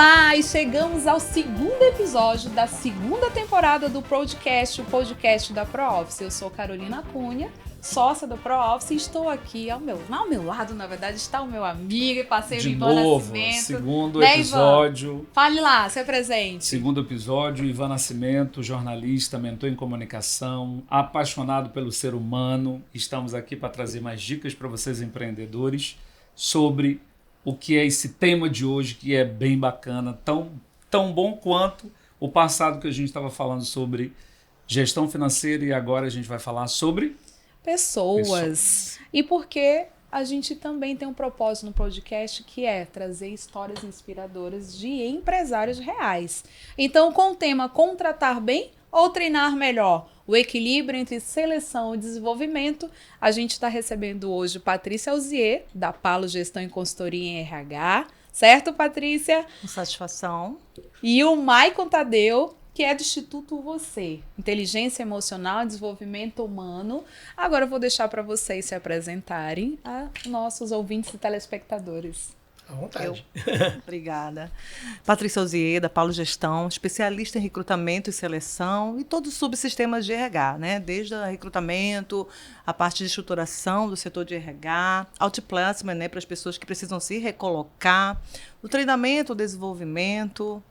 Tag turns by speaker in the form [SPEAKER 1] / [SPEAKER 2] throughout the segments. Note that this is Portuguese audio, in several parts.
[SPEAKER 1] Olá, e chegamos ao segundo episódio da segunda temporada do podcast, o podcast da ProOffice. Eu sou Carolina Cunha, sócia da ProOffice, e estou aqui ao meu lado, na verdade, está o meu amigo e parceiro Ivan Nascimento.
[SPEAKER 2] Segundo episódio.
[SPEAKER 1] Ivan? Fale lá, se apresente.
[SPEAKER 2] Segundo episódio, Ivan Nascimento, jornalista, mentor em comunicação, apaixonado pelo ser humano. Estamos aqui para trazer mais dicas para vocês empreendedores sobre o que é esse tema de hoje, que é bem bacana, tão bom quanto o passado que a gente estava falando sobre gestão financeira, e agora a gente vai falar sobre
[SPEAKER 1] pessoas. E porque a gente também tem um propósito no podcast, que é trazer histórias inspiradoras de empresários reais. Então, com o tema contratar bem ou treinar melhor, o equilíbrio entre seleção e desenvolvimento, a gente está recebendo hoje Patrícia Auzier, da Palo Gestão e Consultoria em RH. Certo, Patrícia?
[SPEAKER 3] Com satisfação.
[SPEAKER 1] E o Maicon Tadeu, que é do Instituto Você, Inteligência Emocional e Desenvolvimento Humano. Agora eu vou deixar para vocês se apresentarem a nossos ouvintes e telespectadores.
[SPEAKER 4] À vontade.
[SPEAKER 3] Obrigada. Patrícia Auzier, da Palo Gestão, especialista em recrutamento e seleção e todos os subsistemas de RH, né? Desde o recrutamento, a parte de estruturação do setor de RH, outplacement, né? Para as pessoas que precisam se recolocar, o treinamento, o desenvolvimento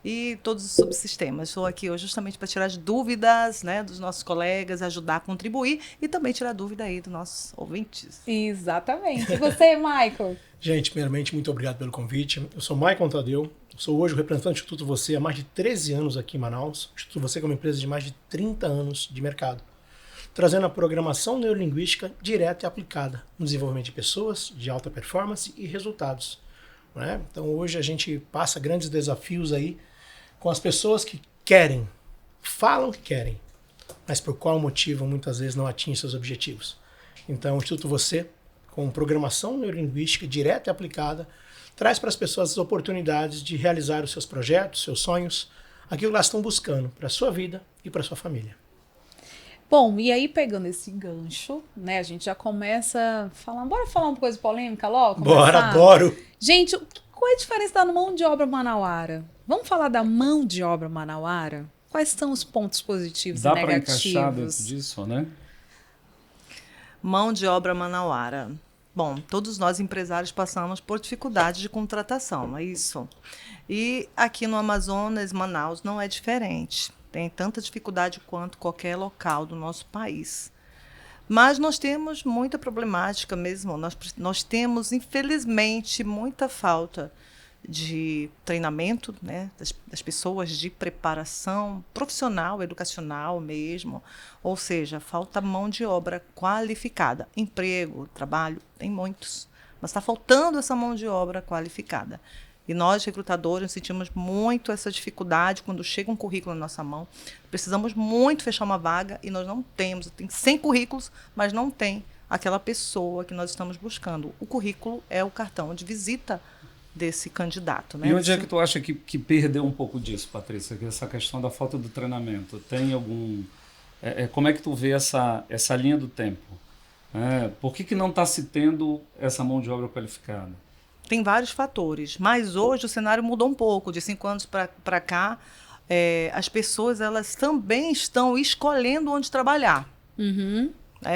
[SPEAKER 3] e todos os subsistemas. Estou aqui hoje justamente para tirar as dúvidas, né, dos nossos colegas, ajudar a contribuir e também tirar dúvida aí dos nossos ouvintes.
[SPEAKER 1] Exatamente. E você, Maicon?
[SPEAKER 4] Gente, primeiramente, muito obrigado pelo convite. Eu sou Maicon Tadeu, sou hoje o representante do Instituto Você há mais de 13 anos aqui em Manaus. O Instituto Você é uma empresa de mais de 30 anos de mercado, trazendo a programação neurolinguística direta e aplicada no desenvolvimento de pessoas, de alta performance e resultados. Né? Então, hoje a gente passa grandes desafios aí com as pessoas que querem, falam que querem, mas por qual motivo muitas vezes não atingem seus objetivos. Então, o Instituto Você, com programação neurolinguística direta e aplicada, traz para as pessoas as oportunidades de realizar os seus projetos, seus sonhos, aquilo que elas estão buscando para a sua vida e para a sua família.
[SPEAKER 1] Bom, e aí pegando esse gancho, né, a gente já começa falando, bora falar uma coisa polêmica logo?
[SPEAKER 4] Bora, adoro!
[SPEAKER 1] Gente, qual é a diferença da mão de obra manauara? Vamos falar da mão de obra manauara? Quais são os pontos positivos e negativos?
[SPEAKER 2] Dá para encaixar dentro disso, né?
[SPEAKER 3] Mão de obra manauara. Bom, todos nós empresários passamos por dificuldade de contratação, é isso. E aqui no Amazonas, Manaus, não é diferente. Tem tanta dificuldade quanto qualquer local do nosso país. Mas nós temos muita problemática mesmo. Nós temos, infelizmente, muita falta de treinamento, né, das pessoas, de preparação profissional, educacional mesmo. Ou seja, falta mão de obra qualificada. Emprego, trabalho, tem muitos. Mas está faltando essa mão de obra qualificada. E nós, recrutadores, sentimos muito essa dificuldade quando chega um currículo na nossa mão. Precisamos muito fechar uma vaga e nós não temos. Tem 100 currículos, mas não tem aquela pessoa que nós estamos buscando. O currículo é o cartão de visita desse candidato. Né?
[SPEAKER 2] E onde é que tu acha que perdeu um pouco disso, Patrícia? Essa questão da falta do treinamento. Tem algum... como é que tu vê essa linha do tempo? Por que não está se tendo essa mão de obra qualificada?
[SPEAKER 3] Tem vários fatores, mas hoje o cenário mudou um pouco. De 5 anos para cá, as pessoas elas também estão escolhendo onde trabalhar.
[SPEAKER 1] Uhum.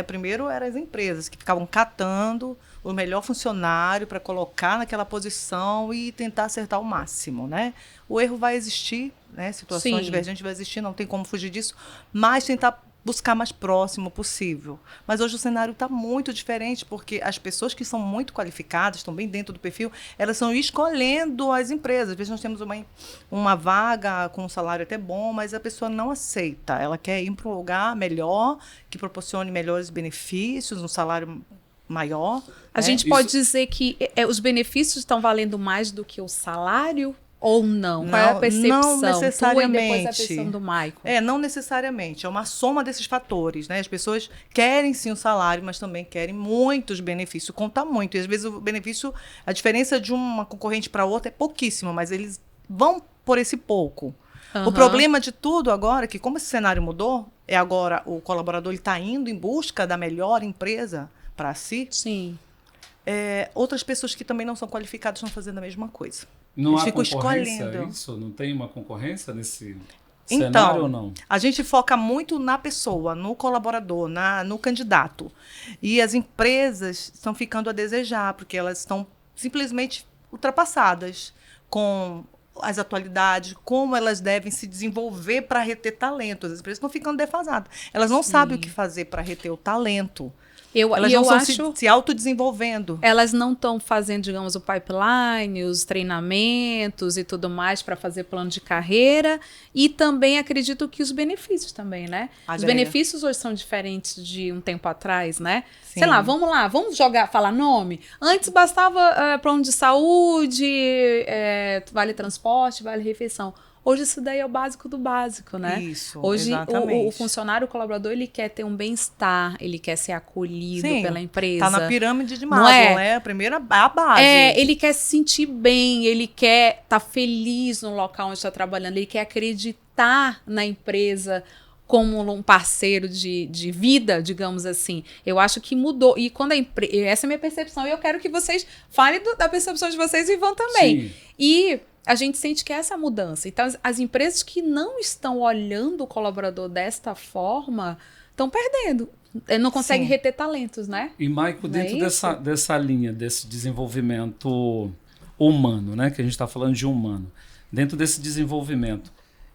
[SPEAKER 3] Primeiro eram as empresas que ficavam catando o melhor funcionário para colocar naquela posição e tentar acertar o máximo. Né? O erro vai existir, né? Situações divergentes vai existir, não tem como fugir disso, mas tentar buscar mais próximo possível. Mas hoje o cenário está muito diferente, porque as pessoas que são muito qualificadas, estão bem dentro do perfil, elas estão escolhendo as empresas. Às vezes nós temos uma vaga com um salário até bom, mas a pessoa não aceita. Ela quer ir para um lugar melhor, que proporcione melhores benefícios, um salário maior.
[SPEAKER 1] A gente pode dizer que os benefícios estão valendo mais do que o salário? Ou não? Qual é a percepção?
[SPEAKER 3] Não necessariamente.
[SPEAKER 1] Tua e depois a percepção do Maicon.
[SPEAKER 3] Não necessariamente. É uma soma desses fatores. Né? As pessoas querem sim o salário, mas também querem muitos benefícios. Conta muito. E às vezes o benefício, a diferença de uma concorrente para outra é pouquíssima, mas eles vão por esse pouco. Uhum. O problema de tudo agora é que, como esse cenário mudou, agora o colaborador está indo em busca da melhor empresa para si.
[SPEAKER 1] Sim.
[SPEAKER 3] Outras pessoas que também não são qualificadas estão fazendo a mesma coisa.
[SPEAKER 2] Não
[SPEAKER 3] Eles
[SPEAKER 2] há
[SPEAKER 3] ficam
[SPEAKER 2] concorrência,
[SPEAKER 3] escolhendo.
[SPEAKER 2] Isso? Não tem uma concorrência nesse
[SPEAKER 3] Então,
[SPEAKER 2] cenário ou não?
[SPEAKER 3] a gente foca muito na pessoa, no colaborador, no candidato. E as empresas estão ficando a desejar, porque elas estão simplesmente ultrapassadas com as atualidades, como elas devem se desenvolver para reter talentos. As empresas estão ficando defasadas. Elas não sabem o que fazer para reter o talento. Elas não estão se autodesenvolvendo.
[SPEAKER 1] Elas não estão fazendo, digamos, o pipeline, os treinamentos e tudo mais para fazer plano de carreira. E também acredito que os benefícios também, né? Os benefícios hoje são diferentes de um tempo atrás, né?
[SPEAKER 3] Sim.
[SPEAKER 1] Sei lá, vamos falar nome? Antes bastava plano de saúde, vale transporte, vale refeição. Hoje isso daí é o básico do básico, né?
[SPEAKER 3] Isso,
[SPEAKER 1] hoje
[SPEAKER 3] exatamente.
[SPEAKER 1] O funcionário, o colaborador, ele quer ter um bem-estar, ele quer ser acolhido pela empresa.
[SPEAKER 3] Tá na pirâmide de
[SPEAKER 1] Não
[SPEAKER 3] Maslow, é? A primeira, a base.
[SPEAKER 1] Ele quer se sentir bem, ele quer estar feliz no local onde está trabalhando, ele quer acreditar na empresa como um parceiro de vida, digamos assim. Eu acho que mudou. E quando essa é a minha percepção, e eu quero que vocês falem da percepção de vocês e vão também.
[SPEAKER 2] Sim.
[SPEAKER 1] E a gente sente que é essa mudança. Então, as empresas que não estão olhando o colaborador desta forma estão perdendo. Não conseguem reter talentos, né?
[SPEAKER 2] E, Maico, dentro dessa linha, desse desenvolvimento humano, né? Que a gente está falando de humano. Dentro desse desenvolvimento,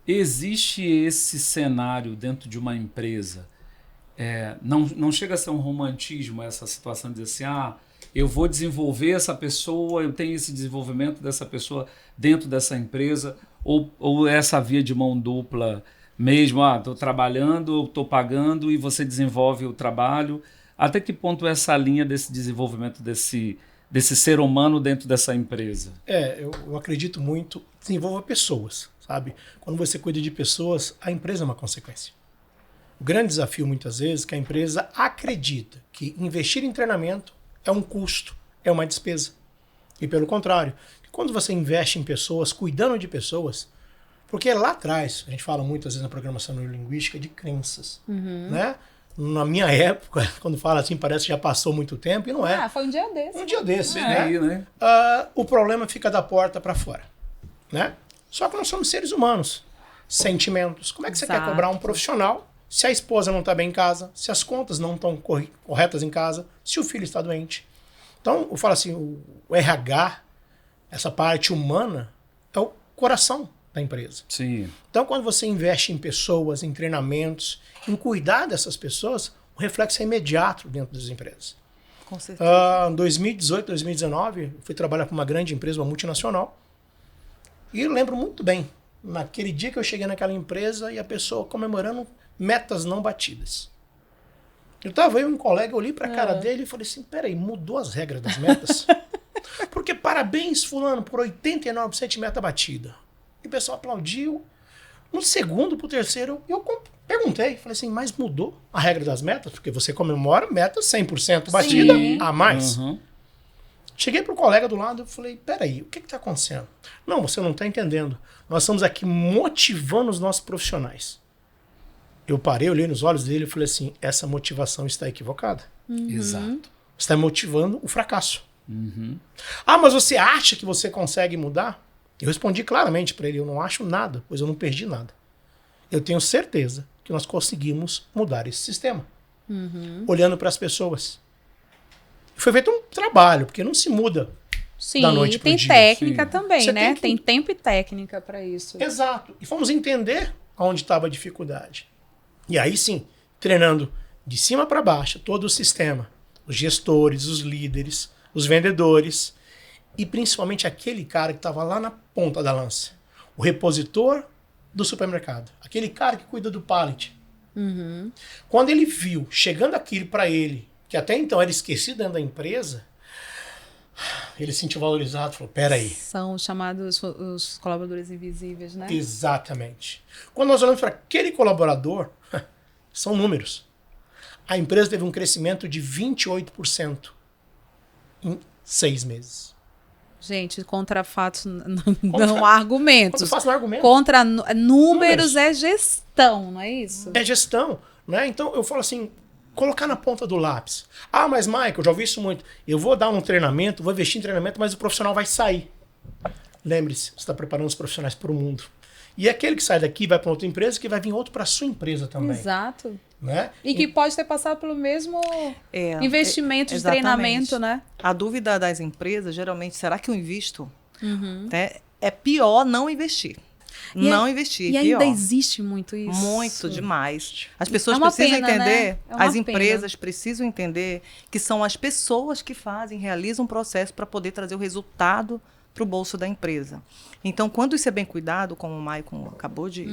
[SPEAKER 2] existe esse cenário dentro de uma empresa? Não chega a ser um romantismo essa situação de dizer assim, eu vou desenvolver essa pessoa, eu tenho esse desenvolvimento dessa pessoa dentro dessa empresa, ou essa via de mão dupla mesmo, estou trabalhando, eu estou pagando e você desenvolve o trabalho. Até que ponto é essa linha desse desenvolvimento desse ser humano dentro dessa empresa?
[SPEAKER 4] Eu acredito muito, desenvolva pessoas, sabe? Quando você cuida de pessoas, a empresa é uma consequência. O grande desafio, muitas vezes, é que a empresa acredita que investir em treinamento é um custo, é uma despesa. E pelo contrário, quando você investe em pessoas, cuidando de pessoas, porque lá atrás, a gente fala muitas vezes na programação neurolinguística de crenças, né? Na minha época, quando fala assim, parece que já passou muito tempo, e não é.
[SPEAKER 1] Foi um dia desse.
[SPEAKER 4] Um dia desse,
[SPEAKER 2] né?
[SPEAKER 4] O problema fica da porta para fora, né? Só que nós somos seres humanos, sentimentos. Como é que você quer cobrar um profissional se a esposa não está bem em casa, se as contas não estão corretas em casa, se o filho está doente? Então, eu falo assim, o RH, essa parte humana, é o coração da empresa.
[SPEAKER 2] Sim.
[SPEAKER 4] Então, quando você investe em pessoas, em treinamentos, em cuidar dessas pessoas, o reflexo é imediato dentro das empresas.
[SPEAKER 3] Com certeza.
[SPEAKER 4] Em 2018, 2019, eu fui trabalhar para uma grande empresa, uma multinacional, e eu lembro muito bem, naquele dia que eu cheguei naquela empresa e a pessoa comemorando metas não batidas. Eu e um colega, eu olhei para a cara dele e falei assim, peraí, mudou as regras das metas? Porque parabéns, fulano, por 89% de meta batida. E o pessoal aplaudiu. No segundo pro terceiro, eu perguntei, falei assim, mas mudou a regra das metas? Porque você comemora metas 100% batida a mais. Cheguei pro colega do lado e falei, peraí, o que está acontecendo? Não, você não está entendendo. Nós estamos aqui motivando os nossos profissionais. Eu parei, olhei nos olhos dele e falei assim, essa motivação está equivocada.
[SPEAKER 2] Exato.
[SPEAKER 4] Você está motivando o fracasso. Mas você acha que você consegue mudar? Eu respondi claramente para ele, eu não acho nada, pois eu não perdi nada. Eu tenho certeza que nós conseguimos mudar esse sistema. Olhando para as pessoas. Foi feito um trabalho, porque não se muda da noite pro dia.
[SPEAKER 1] Sim, tem técnica também,
[SPEAKER 4] Você
[SPEAKER 1] né?
[SPEAKER 4] tem
[SPEAKER 1] tempo e técnica para isso.
[SPEAKER 4] Exato. E fomos entender onde estava a dificuldade. E aí sim, treinando de cima para baixo todo o sistema, os gestores, os líderes, os vendedores e principalmente aquele cara que estava lá na ponta da lança, o repositor do supermercado, aquele cara que cuida do pallet. Quando ele viu chegando aquilo para ele, que até então era esquecido dentro da empresa, ele se sentiu valorizado, falou, peraí.
[SPEAKER 1] São chamados os colaboradores invisíveis, né?
[SPEAKER 4] Exatamente. Quando nós olhamos para aquele colaborador, são números. A empresa teve um crescimento de 28% em 6 meses.
[SPEAKER 1] Gente, contra fatos não há argumentos.
[SPEAKER 4] Quando faço um argumento.
[SPEAKER 1] Contra números é gestão, não é isso?
[SPEAKER 4] É gestão, né? Então eu falo assim, colocar na ponta do lápis. Mas Michael, eu já ouvi isso muito. Eu vou dar um treinamento, vou investir em treinamento, mas o profissional vai sair. lembre-se, você está preparando os profissionais para o mundo. E aquele que sai daqui vai para outra empresa, que vai vir outro para a sua empresa também.
[SPEAKER 1] Exato.
[SPEAKER 4] Né?
[SPEAKER 1] E que pode ter passado pelo mesmo investimento de treinamento, né?
[SPEAKER 3] A dúvida das empresas, geralmente, será que eu invisto? Né? É pior não investir. Não investir.
[SPEAKER 1] E ainda existe muito isso.
[SPEAKER 3] Muito demais. As pessoas
[SPEAKER 1] uma
[SPEAKER 3] precisam
[SPEAKER 1] pena,
[SPEAKER 3] entender,
[SPEAKER 1] né? É uma
[SPEAKER 3] as empresas precisam entender que são as pessoas que realizam um processo para poder trazer o resultado para o bolso da empresa. Então, quando isso é bem cuidado, como o Maicon acabou de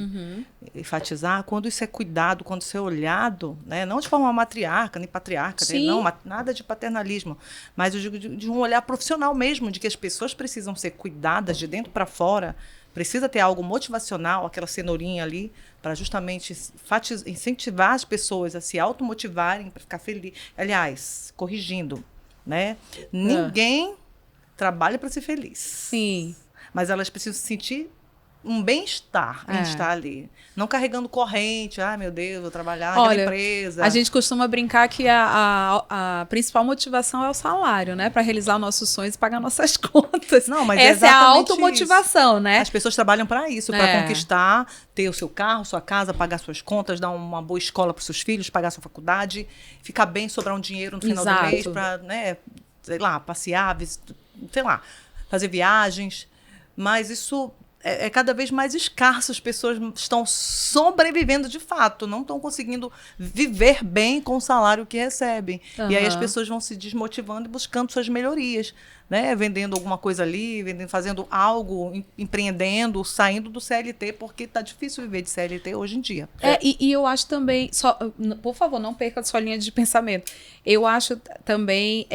[SPEAKER 3] enfatizar, quando isso é cuidado, quando isso é olhado, né, não de forma matriarca, nem patriarca, né, não, nada de paternalismo, mas eu digo de um olhar profissional mesmo, de que as pessoas precisam ser cuidadas de dentro para fora, precisa ter algo motivacional, aquela cenourinha ali, para justamente incentivar as pessoas a se automotivarem, para ficar feliz. Aliás, corrigindo, né? Ninguém trabalha para ser feliz.
[SPEAKER 1] Sim.
[SPEAKER 3] Mas elas precisam sentir um bem-estar em estar ali. Não carregando corrente. Meu Deus, vou trabalhar naquela empresa.
[SPEAKER 1] A gente costuma brincar que a principal motivação é o salário, né? Para realizar nossos sonhos e pagar nossas contas.
[SPEAKER 3] Não, mas
[SPEAKER 1] essa é a automotivação, né?
[SPEAKER 3] As pessoas trabalham para isso, para conquistar, ter o seu carro, sua casa, pagar suas contas, dar uma boa escola para os seus filhos, pagar sua faculdade, ficar bem, sobrar um dinheiro no final do mês para, né, sei lá, passear, sei lá, fazer viagens. Mas isso é cada vez mais escasso. As pessoas estão sobrevivendo de fato, não estão conseguindo viver bem com o salário que recebem. E aí as pessoas vão se desmotivando e buscando suas melhorias, né? Vendendo alguma coisa ali, fazendo algo, empreendendo, saindo do CLT, porque está difícil viver de CLT hoje em dia.
[SPEAKER 1] E eu acho também, por favor, não perca a sua linha de pensamento. Eu acho também,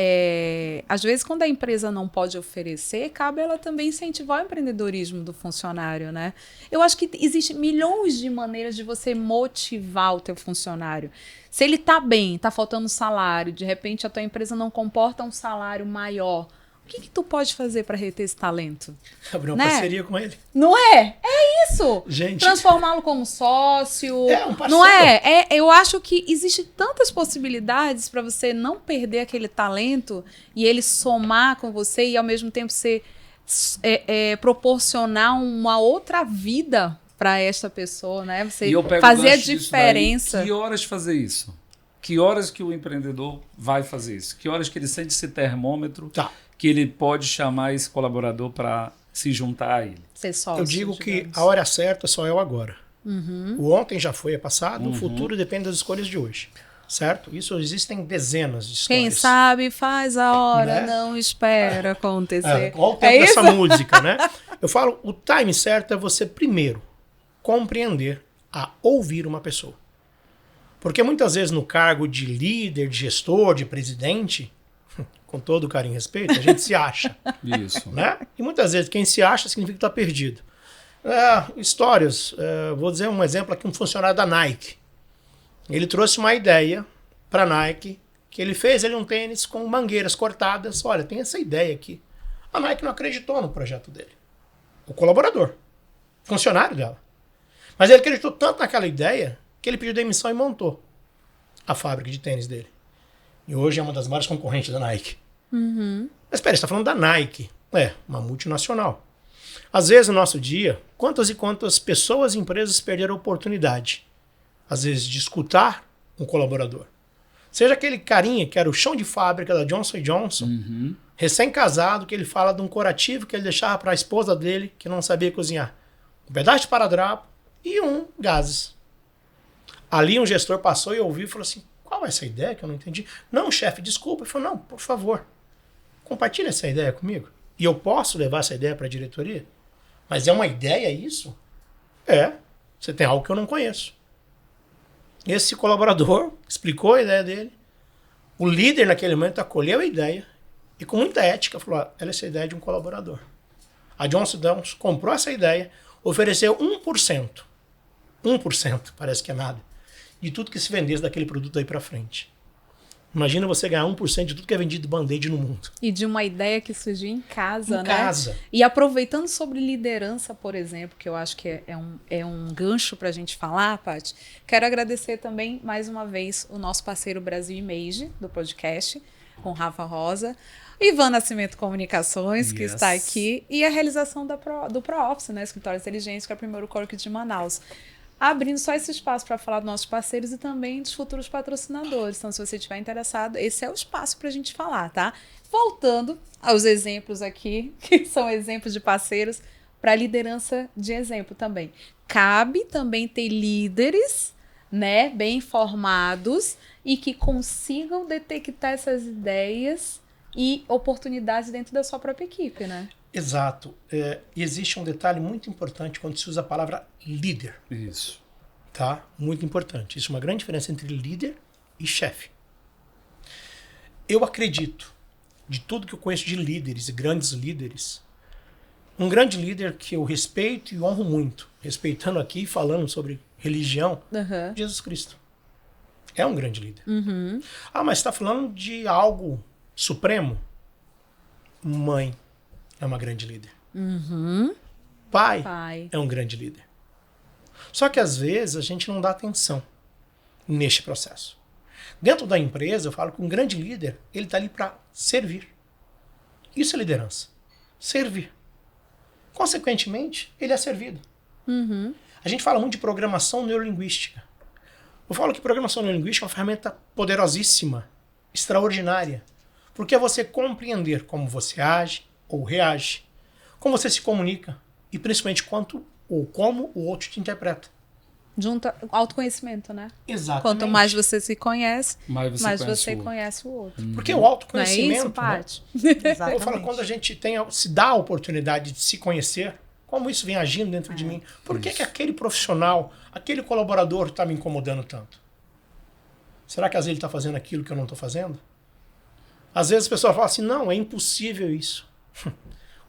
[SPEAKER 1] às vezes, quando a empresa não pode oferecer, cabe ela também incentivar o empreendedorismo do funcionário, né? Eu acho que existem milhões de maneiras de você motivar o teu funcionário. Se ele está bem, está faltando salário, de repente a tua empresa não comporta um salário maior, o que tu pode fazer para reter esse talento?
[SPEAKER 4] Abrir uma parceria com ele.
[SPEAKER 1] Não é? É isso!
[SPEAKER 4] Gente.
[SPEAKER 1] Transformá-lo como sócio.
[SPEAKER 4] Um parceiro.
[SPEAKER 1] Não é? Eu acho que existem tantas possibilidades para você não perder aquele talento e ele somar com você e ao mesmo tempo ser proporcionar uma outra vida para esta pessoa, né? Você fazer a diferença.
[SPEAKER 2] Que horas fazer isso? Que horas que o empreendedor vai fazer isso? Que horas que ele sente esse termômetro que ele pode chamar esse colaborador para se juntar a ele?
[SPEAKER 1] Ser sócio,
[SPEAKER 4] eu digo que a hora certa só é o agora. O ontem já foi, é passado, o futuro depende das escolhas de hoje. Certo? Isso existem dezenas de histórias.
[SPEAKER 1] Quem sabe faz a hora, né? Não espera acontecer.
[SPEAKER 4] Olha o tempo dessa música, né? Eu falo, o time certo é você primeiro compreender a ouvir uma pessoa. Porque muitas vezes no cargo de líder, de gestor, de presidente, com todo o carinho e respeito, a gente se acha.
[SPEAKER 2] Isso.
[SPEAKER 4] Né? E muitas vezes quem se acha significa que está perdido. Histórias, vou dizer um exemplo aqui, um funcionário da Nike. Ele trouxe uma ideia para a Nike, que ele fez um tênis com mangueiras cortadas. Olha, tem essa ideia aqui. A Nike não acreditou no projeto dele. O colaborador, funcionário dela. Mas ele acreditou tanto naquela ideia que ele pediu demissão e montou a fábrica de tênis dele. E hoje é uma das maiores concorrentes da Nike. Mas espera, você está falando da Nike. Uma multinacional. Às vezes, no nosso dia, quantas e quantas pessoas e empresas perderam a oportunidade, às vezes, de escutar um colaborador. Seja aquele carinha que era o chão de fábrica da Johnson & Johnson, recém-casado, que ele fala de um curativo que ele deixava para a esposa dele, que não sabia cozinhar. Um pedaço de paradrapo e gases. Ali um gestor passou e ouviu e falou assim, qual é essa ideia que eu não entendi? Não, chefe, desculpa. Ele falou, não, por favor, compartilha essa ideia comigo. E eu posso levar essa ideia para a diretoria? Mas é uma ideia isso? Você tem algo que eu não conheço. Esse colaborador explicou a ideia dele. O líder, naquele momento, acolheu a ideia e, com muita ética, falou, essa é a ideia de um colaborador. A Johnson & Johnson comprou essa ideia, ofereceu 1%. 1%, parece que é nada. De tudo que se vendesse daquele produto daí para frente. Imagina você ganhar 1% de tudo que é vendido band-aid no mundo.
[SPEAKER 1] E de uma ideia que surgiu em casa, né?
[SPEAKER 4] Em casa.
[SPEAKER 1] E aproveitando sobre liderança, por exemplo, que eu acho que é um gancho para a gente falar, Paty, quero agradecer também, mais uma vez, o nosso parceiro Brasil Image, do podcast, com Rafa Rosa. Ivan Nascimento Comunicações, que está aqui, e a realização do ProOffice, né, Escritório Inteligente, que é o primeiro corpo de Manaus. Abrindo só esse espaço para falar dos nossos parceiros e também dos futuros patrocinadores. Então, se você estiver interessado, esse é o espaço para a gente falar, tá? Voltando aos exemplos aqui, que são exemplos de parceiros, para liderança de exemplo também. Cabe também ter líderes, né, bem informados e que consigam detectar essas ideias e oportunidades dentro da sua própria equipe, né?
[SPEAKER 4] Exato. E existe um detalhe muito importante quando se usa a palavra líder.
[SPEAKER 2] Isso.
[SPEAKER 4] Tá? Muito importante. Isso é uma grande diferença entre líder e chefe. Eu acredito, de tudo que eu conheço de líderes e grandes líderes, um grande líder que eu respeito e honro muito, respeitando aqui, falando sobre religião, Jesus Cristo. É um grande líder. Ah, mas você está falando de algo supremo? Mãe é uma grande líder. Pai é um grande líder. Só que às vezes a gente não dá atenção neste processo. Dentro da empresa, eu falo que um grande líder, ele está ali para servir. Isso é liderança. Servir. Consequentemente, ele é servido. A gente fala muito de programação neurolinguística. Eu falo que programação neurolinguística é uma ferramenta poderosíssima, extraordinária. Porque é você compreender como você age ou reage, como você se comunica e principalmente quanto ou como o outro te interpreta.
[SPEAKER 1] Junta autoconhecimento, né?
[SPEAKER 4] Exatamente.
[SPEAKER 1] Quanto mais você se conhece,
[SPEAKER 2] mais você
[SPEAKER 1] conhece o outro.
[SPEAKER 4] Porque o autoconhecimento...
[SPEAKER 1] Não é isso, Paty?
[SPEAKER 3] Exatamente.
[SPEAKER 4] Eu falo, quando a gente se dá a oportunidade de se conhecer, como isso vem agindo dentro de mim? Por que aquele profissional, aquele colaborador está me incomodando tanto? Será que às vezes ele está fazendo aquilo que eu não estou fazendo? Às vezes as pessoas falam assim, não, é impossível isso.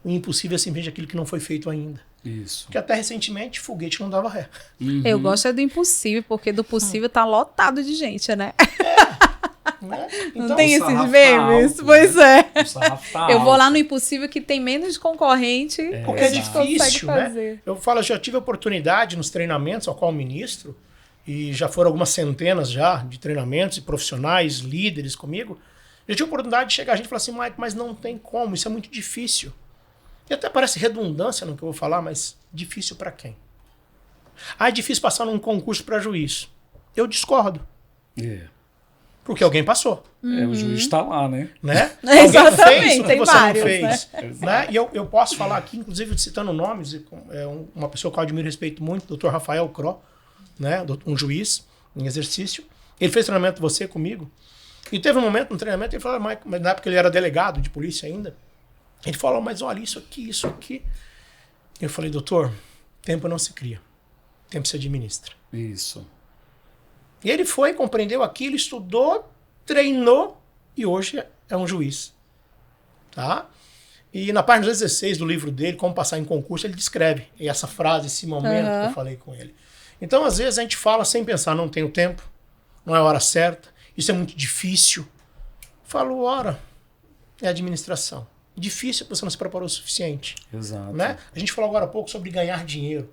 [SPEAKER 4] O impossível é simplesmente aquilo que não foi feito ainda.
[SPEAKER 2] Isso.
[SPEAKER 4] Porque até recentemente, foguete não dava ré.
[SPEAKER 1] Eu gosto do impossível, porque do possível tá lotado de gente, né?
[SPEAKER 4] Né?
[SPEAKER 1] Não
[SPEAKER 4] Então,
[SPEAKER 1] tem
[SPEAKER 2] o sarrafo
[SPEAKER 1] esses memes?
[SPEAKER 2] tá alto,
[SPEAKER 1] Pois
[SPEAKER 2] né?
[SPEAKER 1] é.
[SPEAKER 2] O sarrafo tá
[SPEAKER 1] Eu vou
[SPEAKER 2] alto.
[SPEAKER 1] lá no impossível que tem menos concorrente.
[SPEAKER 4] porque é
[SPEAKER 1] a gente consegue
[SPEAKER 4] difícil, né?
[SPEAKER 1] fazer.
[SPEAKER 4] Eu falo, eu já tive a oportunidade nos treinamentos ao qual ministro, e já foram algumas centenas já de treinamentos e profissionais, líderes comigo. Eu tive a oportunidade de chegar a gente e falar assim, Mike, mas não tem como, isso é muito difícil. E até parece redundância no que eu vou falar, mas difícil para quem? Ah, é difícil passar num concurso para juiz. Eu discordo. Porque alguém passou.
[SPEAKER 2] O juiz está lá, né?
[SPEAKER 1] Exatamente,
[SPEAKER 4] Alguém fez o que
[SPEAKER 1] tem
[SPEAKER 4] você
[SPEAKER 1] vários,
[SPEAKER 4] não fez. Né? E eu posso falar aqui, inclusive citando nomes, uma pessoa que eu admiro e respeito muito, o Dr. Rafael Cro, né? Um juiz em exercício. Ele fez treinamento você comigo. E teve um momento no treinamento, ele falou, mas na época ele era delegado de polícia ainda. Ele falou, mas olha, isso aqui. Eu falei, doutor, tempo não se cria. Tempo se administra.
[SPEAKER 2] Isso.
[SPEAKER 4] E ele foi, compreendeu aquilo, estudou, treinou e hoje é um juiz. Tá? E na página 16 do livro dele, Como Passar em Concurso, ele descreve essa frase, esse momento que eu falei com ele. Então, às vezes, a gente fala sem pensar, não tenho tempo, não é a hora certa, isso é muito difícil. Falo, ora, é administração. Difícil porque você não se preparou o suficiente.
[SPEAKER 2] Exato.
[SPEAKER 4] Né? A gente falou agora há pouco sobre ganhar dinheiro.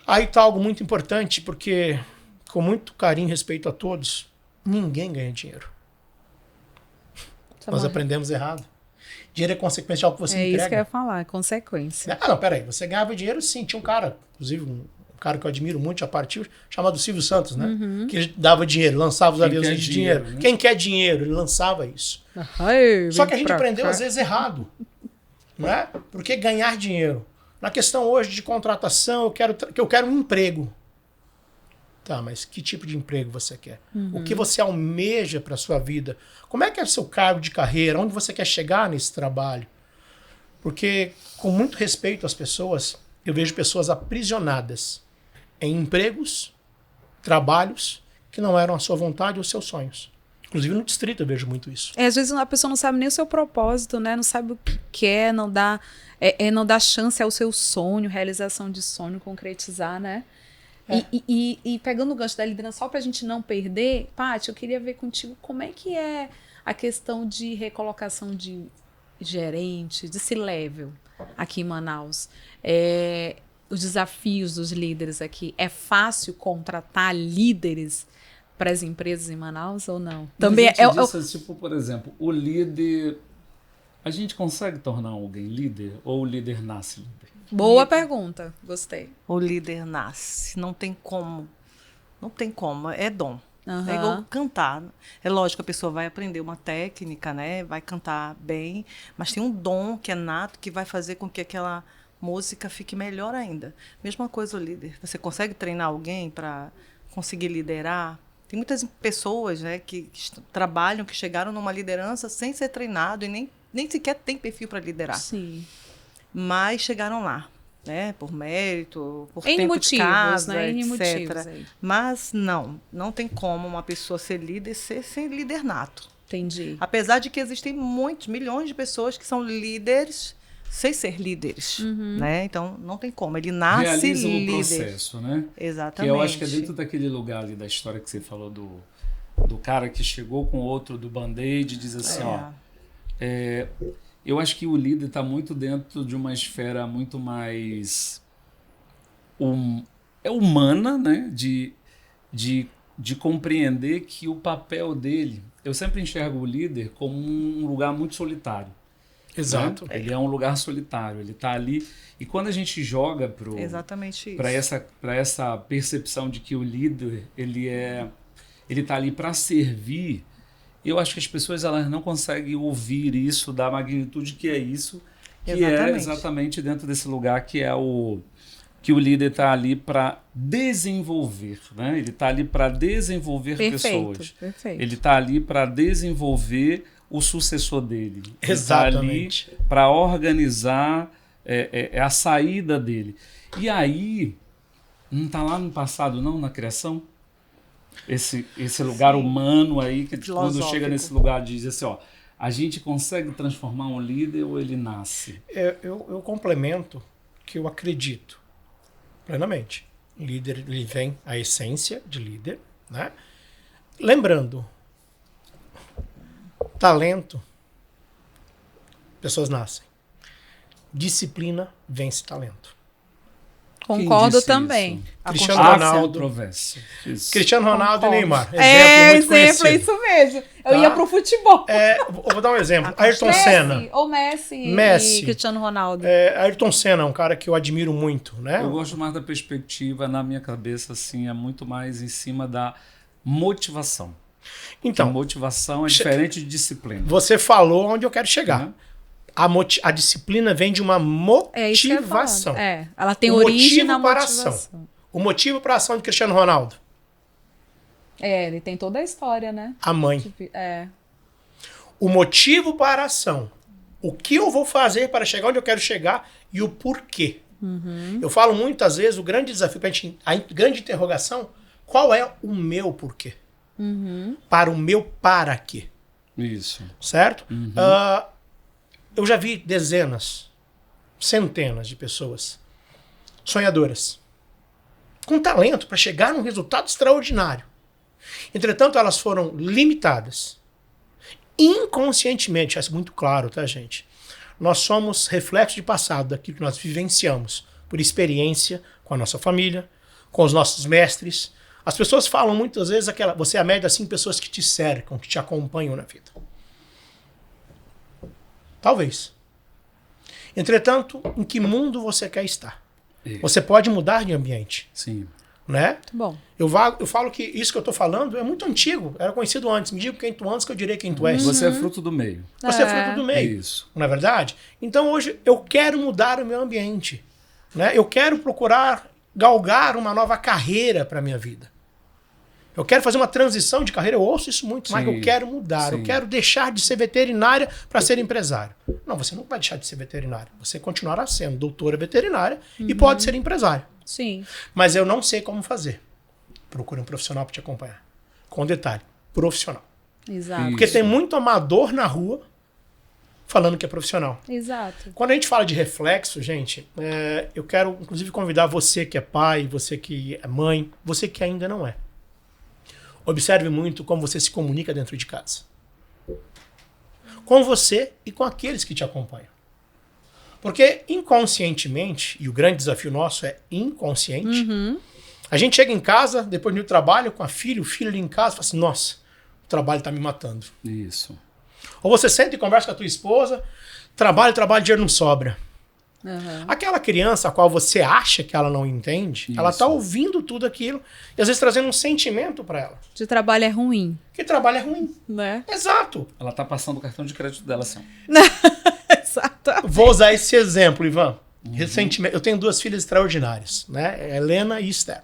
[SPEAKER 4] Aí está algo muito importante, porque, com muito carinho e respeito a todos, ninguém ganha dinheiro. Nós aprendemos errado. Dinheiro é consequência de algo que você entrega.
[SPEAKER 1] É isso que eu ia falar, é consequência.
[SPEAKER 4] Ah, não, peraí. Você ganhava dinheiro, sim. Tinha um cara, inclusive um cara que eu admiro muito, já partiu, chamado Silvio Santos, né? Que ele dava dinheiro, lançava os aviões de dinheiro.
[SPEAKER 2] Né?
[SPEAKER 4] Quem quer dinheiro, ele lançava isso. Só que a gente aprendeu, às vezes, errado. Né? Porque ganhar dinheiro. Na questão hoje de contratação, eu quero um emprego. Tá, mas que tipo de emprego você quer? O que você almeja para a sua vida? Como é que é o seu cargo de carreira? Onde você quer chegar nesse trabalho? Porque, com muito respeito às pessoas, eu vejo pessoas aprisionadas em empregos, trabalhos que não eram a sua vontade ou seus sonhos. Inclusive no distrito eu vejo muito isso.
[SPEAKER 1] Às vezes a pessoa não sabe nem o seu propósito, né? Não sabe o que quer, não dá chance ao seu sonho, realização de sonho, concretizar, né? E pegando o gancho da liderança, só para a gente não perder, Paty, eu queria ver contigo como é que é a questão de recolocação de gerente, de C-level aqui em Manaus. Os desafios dos líderes aqui. É fácil contratar líderes para as empresas em Manaus ou não?
[SPEAKER 2] Também tipo, por exemplo, o líder... A gente consegue tornar alguém líder ou o líder nasce líder?
[SPEAKER 1] Boa pergunta, gostei.
[SPEAKER 3] O líder nasce, não tem como. Não tem como, é dom. É igual cantar. É lógico que a pessoa vai aprender uma técnica, né? Vai cantar bem, mas tem um dom que é nato que vai fazer com que aquela música fique melhor ainda. Mesma coisa o líder. Você consegue treinar alguém para conseguir liderar? Tem muitas pessoas, né, que trabalham, que chegaram numa liderança sem ser treinado e nem sequer tem perfil para liderar.
[SPEAKER 1] Sim.
[SPEAKER 3] Mas chegaram lá, né? Por mérito, por
[SPEAKER 1] N
[SPEAKER 3] tempo
[SPEAKER 1] motivos,
[SPEAKER 3] de casa,
[SPEAKER 1] né? N
[SPEAKER 3] etc.
[SPEAKER 1] motivos aí.
[SPEAKER 3] Mas não tem como uma pessoa ser líder ser sem líder nato.
[SPEAKER 1] Entendi.
[SPEAKER 3] Apesar de que existem milhões de pessoas que são líderes sem ser líderes, né? Então não tem como, ele nasce
[SPEAKER 2] realiza
[SPEAKER 3] líder.
[SPEAKER 2] O processo, né?
[SPEAKER 3] Exatamente.
[SPEAKER 2] Que eu acho que é dentro daquele lugar ali da história que você falou do cara que chegou com outro do Band-Aid e diz assim, eu acho que o líder está muito dentro de uma esfera muito mais humana, né? De compreender que o papel dele... Eu sempre enxergo o líder como um lugar muito solitário.
[SPEAKER 4] Exato.
[SPEAKER 2] Né? Ele é um lugar solitário, ele está ali. E quando a gente joga para essa percepção de que o líder ele está ali para servir, eu acho que as pessoas elas não conseguem ouvir isso da magnitude que é isso, que é exatamente dentro desse lugar que é que o líder está ali para desenvolver, né? Ele está ali para desenvolver pessoas.
[SPEAKER 1] Perfeito.
[SPEAKER 2] Ele está ali para desenvolver o sucessor dele.
[SPEAKER 4] Exatamente.
[SPEAKER 2] Ele está ali para organizar a saída dele. E aí, não está lá no passado, não, na criação? Esse lugar humano aí, que quando chega nesse lugar diz assim, ó, a gente consegue transformar um líder ou ele nasce?
[SPEAKER 4] Eu complemento que eu acredito plenamente. Líder, ele vem a essência de líder, né? Lembrando, talento, pessoas nascem. Disciplina vence talento.
[SPEAKER 1] Concordo também.
[SPEAKER 4] Cristiano Ronaldo. Cristiano Ronaldo e Neymar.
[SPEAKER 1] Exemplo, é isso mesmo. Eu ia pro futebol.
[SPEAKER 4] Vou dar um exemplo. Ayrton Senna.
[SPEAKER 1] Ou Messi e Cristiano Ronaldo.
[SPEAKER 4] Ayrton Senna é um cara que eu admiro muito, né?
[SPEAKER 2] Eu gosto mais da perspectiva, na minha cabeça, assim, é muito mais em cima da motivação.
[SPEAKER 4] Então,
[SPEAKER 2] a motivação é diferente de disciplina.
[SPEAKER 4] Você falou onde eu quero chegar. A disciplina vem de uma motivação.
[SPEAKER 1] Ela tem origem na motivação.
[SPEAKER 4] Ação. O motivo para a ação de Cristiano Ronaldo?
[SPEAKER 1] Ele tem toda a história, né?
[SPEAKER 4] A mãe. O motivo para a ação. O que eu vou fazer para chegar onde eu quero chegar e o porquê. Eu falo muitas vezes, o grande desafio, a grande interrogação, qual é o meu porquê? Para o meu para quê?
[SPEAKER 2] Isso.
[SPEAKER 4] Certo? Eu já vi dezenas, centenas de pessoas sonhadoras, com talento para chegar num resultado extraordinário. Entretanto, elas foram limitadas. Inconscientemente, isso é muito claro, tá, gente? Nós somos reflexo de passado, daquilo que nós vivenciamos, por experiência com a nossa família, com os nossos mestres. As pessoas falam muitas vezes você é a média de 5 pessoas que te cercam, que te acompanham na vida. Talvez. Entretanto, em que mundo você quer estar? Você pode mudar de ambiente.
[SPEAKER 2] Sim.
[SPEAKER 4] Né?
[SPEAKER 1] Bom.
[SPEAKER 4] Eu falo que isso que eu estou falando é muito antigo. Era conhecido antes. Me diga quem tu antes que eu direi quem tu és.
[SPEAKER 2] Você é fruto do meio.
[SPEAKER 4] Você é fruto do meio.
[SPEAKER 2] Isso.
[SPEAKER 4] Não é verdade? Então hoje eu quero mudar o meu ambiente. Né? Eu quero procurar galgar uma nova carreira para a minha vida. Eu quero fazer uma transição de carreira, eu ouço isso muito, mas eu quero mudar, eu quero deixar de ser veterinária para ser empresário. Não, você não vai deixar de ser veterinário. Você continuará sendo doutora veterinária e pode ser empresário.
[SPEAKER 1] Sim.
[SPEAKER 4] Mas eu não sei como fazer. Procure um profissional para te acompanhar. Com detalhe, profissional.
[SPEAKER 1] Exato.
[SPEAKER 4] Porque tem muito amador na rua falando que é profissional.
[SPEAKER 1] Exato.
[SPEAKER 4] Quando a gente fala de reflexo, gente, eu quero inclusive convidar você que é pai, você que é mãe, você que ainda não é. Observe muito como você se comunica dentro de casa. Com você e com aqueles que te acompanham. Porque inconscientemente, e o grande desafio nosso é inconsciente, A gente chega em casa, depois do trabalho, com a filha, o filho ali em casa, fala assim, nossa, o trabalho tá me matando.
[SPEAKER 2] Isso.
[SPEAKER 4] Ou você senta e conversa com a tua esposa, trabalho, dinheiro não sobra.
[SPEAKER 1] Uhum.
[SPEAKER 4] Aquela criança a qual você acha que ela não entende, ela tá ouvindo tudo aquilo e às vezes trazendo um sentimento para ela.
[SPEAKER 1] De trabalho é ruim.
[SPEAKER 4] Que trabalho é ruim.
[SPEAKER 1] Né?
[SPEAKER 4] Exato.
[SPEAKER 2] Ela tá passando o cartão de crédito dela, assim.
[SPEAKER 1] Exatamente.
[SPEAKER 4] Vou usar esse exemplo, Ivan. Recentemente, eu tenho 2 filhas extraordinárias, né? Helena e Esther.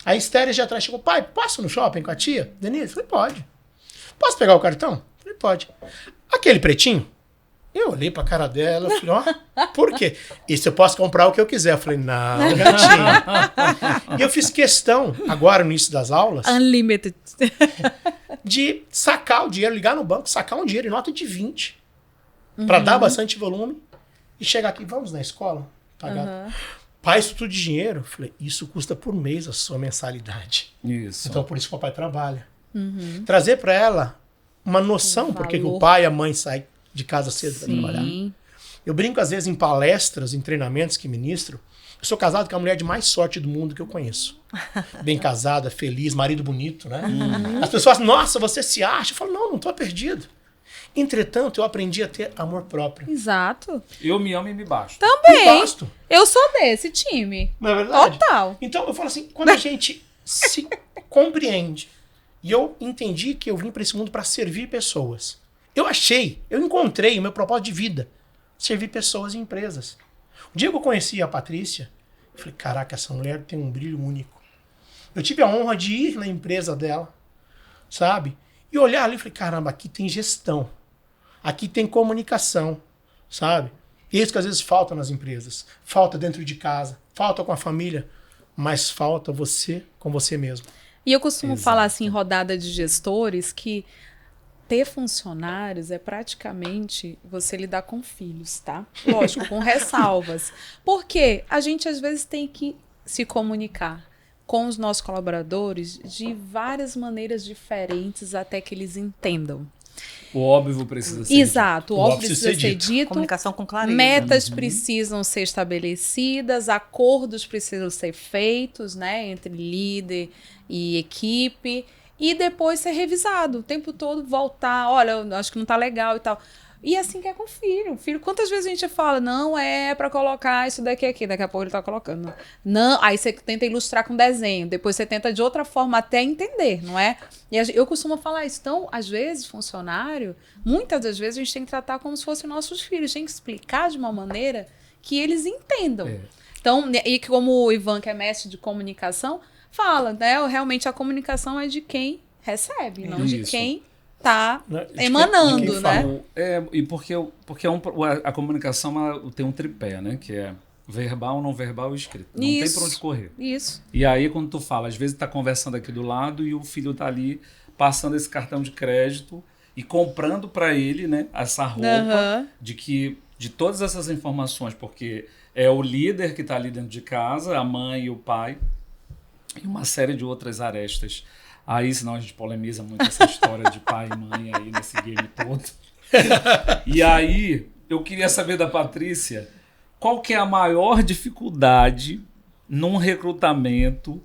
[SPEAKER 4] A Esther já atrás chegou, pai, posso ir no shopping com a tia? Denise? Falei, pode. Posso pegar o cartão? Falei, pode. Aquele pretinho? Eu olhei pra cara dela, falei, ó, por quê? Isso eu posso comprar o que eu quiser. Eu falei, não, gatinho. E eu fiz questão, agora no início das aulas,
[SPEAKER 1] Unlimited.
[SPEAKER 4] de sacar o dinheiro, ligar no banco, sacar um dinheiro em nota de 20, pra dar bastante volume e chegar aqui, vamos na escola? Pagar. Pai, isso tudo de dinheiro? Eu falei, isso custa por mês a sua mensalidade.
[SPEAKER 2] Isso.
[SPEAKER 4] Então por isso que o papai trabalha. Trazer pra ela uma noção, porque que o pai e a mãe saem de casa cedo para trabalhar. Eu brinco às vezes em palestras, em treinamentos que ministro. Eu sou casado com a mulher de mais sorte do mundo que eu conheço. Bem casada, feliz, marido bonito, né? As pessoas falam, nossa, você se acha? Eu falo, não tô perdido. Entretanto, eu aprendi a ter amor próprio.
[SPEAKER 1] Exato.
[SPEAKER 2] Eu me amo e me basto.
[SPEAKER 1] Também.
[SPEAKER 4] Eu gosto.
[SPEAKER 1] Eu sou desse time.
[SPEAKER 4] Não é verdade?
[SPEAKER 1] Total.
[SPEAKER 4] Então, eu falo assim, quando a gente se compreende, e eu entendi que eu vim para esse mundo para servir pessoas. Eu encontrei o meu propósito de vida. Servir pessoas e empresas. O dia que eu conheci a Patrícia, eu falei, caraca, essa mulher tem um brilho único. Eu tive a honra de ir na empresa dela, sabe? E olhar ali e falei, caramba, aqui tem gestão. Aqui tem comunicação, sabe? Isso que às vezes falta nas empresas. Falta dentro de casa, falta com a família, mas falta você com você mesmo.
[SPEAKER 1] E eu costumo falar assim, em rodada de gestores, que ter funcionários é praticamente você lidar com filhos, tá? Lógico, com ressalvas. Porque a gente às vezes tem que se comunicar com os nossos colaboradores de várias maneiras diferentes até que eles entendam.
[SPEAKER 2] O óbvio precisa ser
[SPEAKER 1] Exato, o óbvio precisa ser dito.
[SPEAKER 3] Comunicação com clareza.
[SPEAKER 1] Metas precisam ser estabelecidas, acordos precisam ser feitos, né, entre líder e equipe, e depois ser revisado o tempo todo, voltar, olha, eu acho que não tá legal e tal. E assim que é com o filho. Filho, quantas vezes a gente fala, não é pra colocar isso daqui aqui, daqui a pouco ele tá colocando. Não, aí você tenta ilustrar com desenho, depois você tenta de outra forma até entender, não é? E eu costumo falar isso. Então, às vezes, funcionário, muitas das vezes a gente tem que tratar como se fossem nossos filhos, tem que explicar de uma maneira que eles entendam. Então, e como o Ivan, que é mestre de comunicação, fala, né? Realmente a comunicação é de quem recebe, não de quem tá emanando, né?
[SPEAKER 2] E porque a comunicação tem um tripé, né? Que é verbal, não verbal e escrito. Não tem pra onde correr.
[SPEAKER 1] Isso.
[SPEAKER 2] E aí, quando tu fala, às vezes tá conversando aqui do lado e o filho tá ali passando esse cartão de crédito e comprando para ele, né? Essa roupa de todas essas informações, porque é o líder que tá ali dentro de casa, a mãe e o pai, e uma série de outras arestas. Aí, senão a gente polemiza muito essa história de pai e mãe aí nesse game todo. E aí, eu queria saber da Patrícia, qual que é a maior dificuldade num recrutamento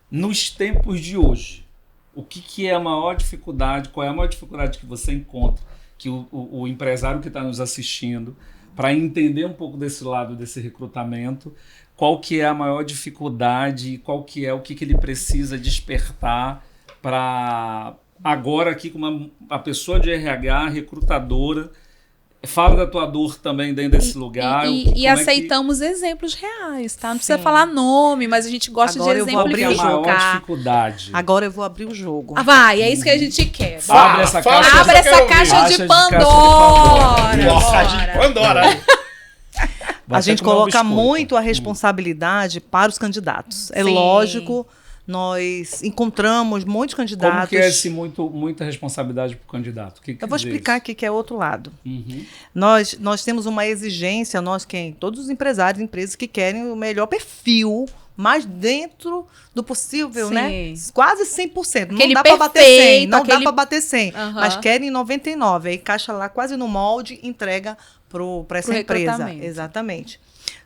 [SPEAKER 2] nos tempos de hoje? O que é a maior dificuldade? Qual é a maior dificuldade que você encontra, que o empresário que está nos assistindo, para entender um pouco desse lado desse recrutamento, qual que é a maior dificuldade, qual que é o que ele precisa despertar para agora aqui com a pessoa de RH, recrutadora, fala da tua dor também dentro desse lugar.
[SPEAKER 1] E aceitamos exemplos reais, tá? Não precisa falar nome, mas a gente gosta de exemplificar.
[SPEAKER 2] A maior dificuldade.
[SPEAKER 3] Agora eu vou abrir o jogo.
[SPEAKER 1] Vai, é isso que a gente quer.
[SPEAKER 2] Abre essa
[SPEAKER 1] caixa de Pandora.
[SPEAKER 4] Caixa de Pandora.
[SPEAKER 3] A gente coloca muito a responsabilidade para os candidatos. É lógico, nós encontramos muitos candidatos.
[SPEAKER 2] Como que é muita responsabilidade para o candidato?
[SPEAKER 3] Eu vou explicar aqui que é outro lado. Nós temos uma exigência, todos os empresários e empresas que querem o melhor perfil, mas dentro do possível, né? Quase 100%. Não dá para bater 100, não dá para bater 100, mas querem 99. Aí caixa lá quase no molde, entrega para essa empresa. Exatamente.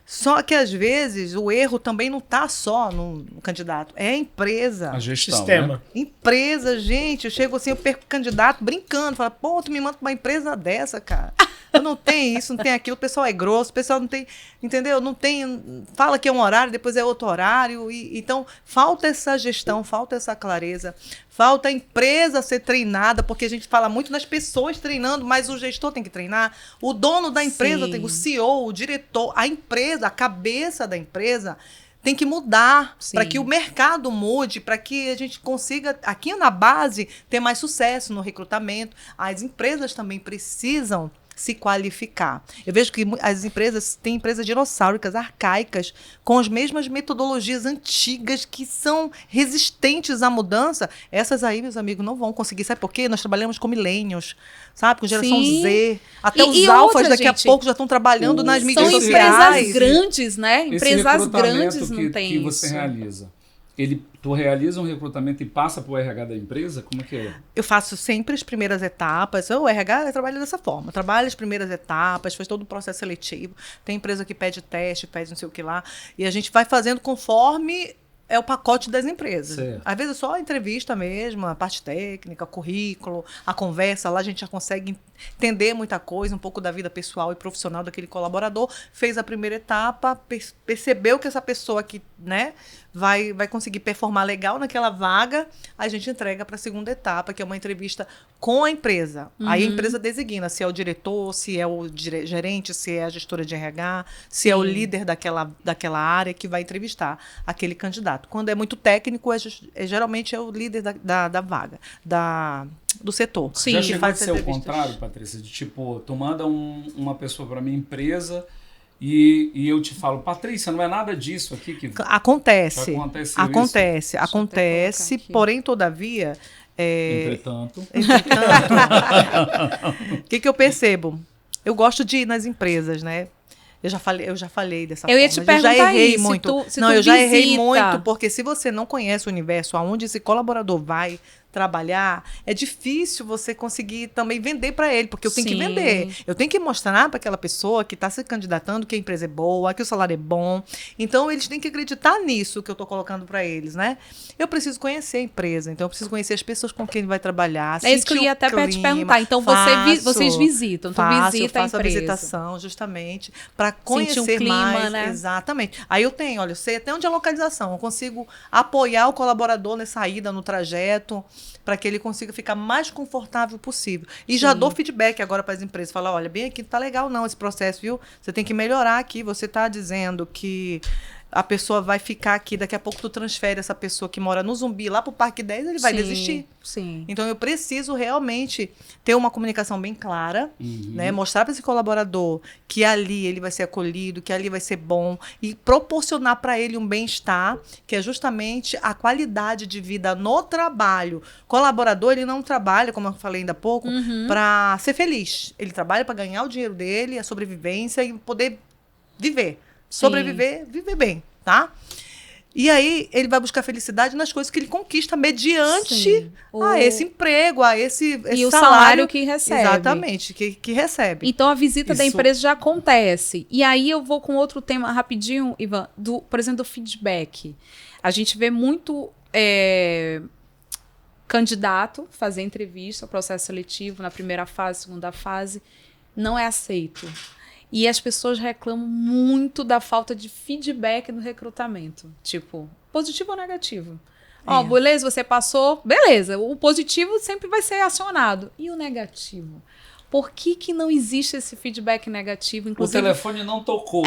[SPEAKER 3] Só que, às vezes, o erro também não está só no candidato, é a empresa.
[SPEAKER 2] A gestão,
[SPEAKER 4] Sistema.
[SPEAKER 2] né?
[SPEAKER 3] Empresa, gente, eu chego assim, eu perco o candidato brincando, falo, pô, tu me manda pra uma empresa dessa, cara. Eu não tenho isso, não tem aquilo, o pessoal é grosso, o pessoal não tem, entendeu? Não tem, fala que é um horário, depois é outro horário. Então, falta essa gestão, falta essa clareza, falta a empresa ser treinada, porque a gente fala muito nas pessoas treinando, mas o gestor tem que treinar, o dono da empresa,
[SPEAKER 1] Sim.
[SPEAKER 3] tem, o CEO, o diretor, a empresa, a cabeça da empresa tem que mudar para que o mercado mude, para que a gente consiga, aqui na base, ter mais sucesso no recrutamento. As empresas também precisam se qualificar. Eu vejo que as empresas têm empresas dinossáuricas, arcaicas, com as mesmas metodologias antigas que são resistentes à mudança. Essas aí, meus amigos, não vão conseguir. Sabe por quê? Nós trabalhamos com millennials, sabe? Com geração
[SPEAKER 1] Sim.
[SPEAKER 3] Z. Até
[SPEAKER 1] E
[SPEAKER 3] os alfas
[SPEAKER 1] outra,
[SPEAKER 3] daqui
[SPEAKER 1] gente,
[SPEAKER 3] a pouco já estão trabalhando nas mídias
[SPEAKER 1] São
[SPEAKER 3] sociais.
[SPEAKER 1] empresas grandes, né?
[SPEAKER 2] Esse
[SPEAKER 1] Empresas
[SPEAKER 2] recrutamento
[SPEAKER 1] grandes não tem
[SPEAKER 2] que
[SPEAKER 1] isso.
[SPEAKER 2] você realiza. Tu realiza um recrutamento e passa para o RH da empresa? Como é que é?
[SPEAKER 3] Eu faço sempre as primeiras etapas. O RH trabalha dessa forma. Trabalha as primeiras etapas, faz todo o processo seletivo. Tem empresa que pede teste, pede não sei o que lá. E a gente vai fazendo conforme é o pacote das empresas.
[SPEAKER 2] Certo.
[SPEAKER 3] Às vezes é só a entrevista mesmo, a parte técnica, currículo, a conversa. Lá a gente já consegue entender muita coisa, um pouco da vida pessoal e profissional daquele colaborador. Fez a primeira etapa, percebeu que essa pessoa que, né, vai conseguir performar legal naquela vaga, a gente entrega para a segunda etapa, que é uma entrevista com a empresa. Aí a empresa designa se é o diretor, se é o gerente, se é a gestora de RH, se é o líder daquela área que vai entrevistar aquele candidato. Quando é muito técnico, geralmente é o líder da vaga, do setor.
[SPEAKER 1] Sim.
[SPEAKER 2] Já
[SPEAKER 3] que
[SPEAKER 2] chegou a
[SPEAKER 3] faz
[SPEAKER 2] ser o
[SPEAKER 3] entrevistas.
[SPEAKER 2] contrário, Patrícia? De tipo, tu manda uma pessoa para minha empresa e eu te falo, Patrícia, não é nada disso aqui que
[SPEAKER 3] Acontece.
[SPEAKER 2] aconteceu
[SPEAKER 3] Acontece,
[SPEAKER 1] Deixa eu até colocar aqui.
[SPEAKER 3] porém, todavia.
[SPEAKER 2] Entretanto,
[SPEAKER 3] O que eu percebo? Eu gosto de ir nas empresas, né? Eu já falei dessa
[SPEAKER 1] Eu ia
[SPEAKER 3] forma.
[SPEAKER 1] te perguntar
[SPEAKER 3] eu já errei
[SPEAKER 1] isso,
[SPEAKER 3] muito.
[SPEAKER 1] se
[SPEAKER 3] Não,
[SPEAKER 1] tu
[SPEAKER 3] eu já errei
[SPEAKER 1] visita.
[SPEAKER 3] muito, porque se você não conhece o universo aonde esse colaborador vai trabalhar, é difícil você conseguir também vender para ele, porque eu tenho que
[SPEAKER 1] Sim.
[SPEAKER 3] vender. Eu tenho que mostrar para aquela pessoa que está se candidatando que a empresa é boa, que o salário é bom. Então, eles têm que acreditar nisso que eu estou colocando para eles, né? Eu preciso conhecer a empresa, então eu preciso conhecer as pessoas com quem ele vai trabalhar.
[SPEAKER 1] É isso que eu
[SPEAKER 3] sentir
[SPEAKER 1] ia
[SPEAKER 3] o
[SPEAKER 1] até te
[SPEAKER 3] clima.
[SPEAKER 1] perguntar. Então, vocês visitam, tu
[SPEAKER 3] Eu
[SPEAKER 1] visita a
[SPEAKER 3] faço a
[SPEAKER 1] empresa.
[SPEAKER 3] visitação justamente para
[SPEAKER 1] Sentir
[SPEAKER 3] conhecer
[SPEAKER 1] um clima,
[SPEAKER 3] mais.
[SPEAKER 1] né?
[SPEAKER 3] Exatamente. Aí eu tenho, olha, eu sei até onde é a localização. Eu consigo apoiar o colaborador nessa ida, no trajeto, para que ele consiga ficar mais confortável possível. E já dou feedback agora para as empresas. Falar, olha, bem aqui não tá legal não esse processo, viu? Você tem que melhorar aqui. Você está dizendo que a pessoa vai ficar aqui, daqui a pouco tu transfere essa pessoa que mora no Zumbi lá pro Parque 10, ele vai desistir.
[SPEAKER 1] Sim.
[SPEAKER 3] Então, eu preciso realmente ter uma comunicação bem clara, né? Mostrar para esse colaborador que ali ele vai ser acolhido, que ali vai ser bom e proporcionar para ele um bem-estar, que é justamente a qualidade de vida no trabalho. O colaborador, ele não trabalha, como eu falei ainda há pouco, para ser feliz. Ele trabalha para ganhar o dinheiro dele, a sobrevivência e poder viver. Sobreviver, viver bem, tá? E aí, ele vai buscar felicidade nas coisas que ele conquista mediante a esse emprego, a esse
[SPEAKER 1] E o
[SPEAKER 3] salário
[SPEAKER 1] salário que recebe.
[SPEAKER 3] Exatamente, que recebe.
[SPEAKER 1] Então, a visita da
[SPEAKER 2] Isso-
[SPEAKER 1] empresa já acontece. E aí, eu vou com outro tema rapidinho, Ivan, por exemplo, do feedback. A gente vê muito candidato fazer entrevista, processo seletivo, na primeira fase, segunda fase, não é aceito. E as pessoas reclamam muito da falta de feedback no recrutamento. Tipo, positivo ou negativo? Ó, beleza, você passou, beleza. O positivo sempre vai ser acionado. E o negativo? Por que não existe esse feedback negativo?
[SPEAKER 2] o
[SPEAKER 1] Inclusive,
[SPEAKER 2] telefone não tocou.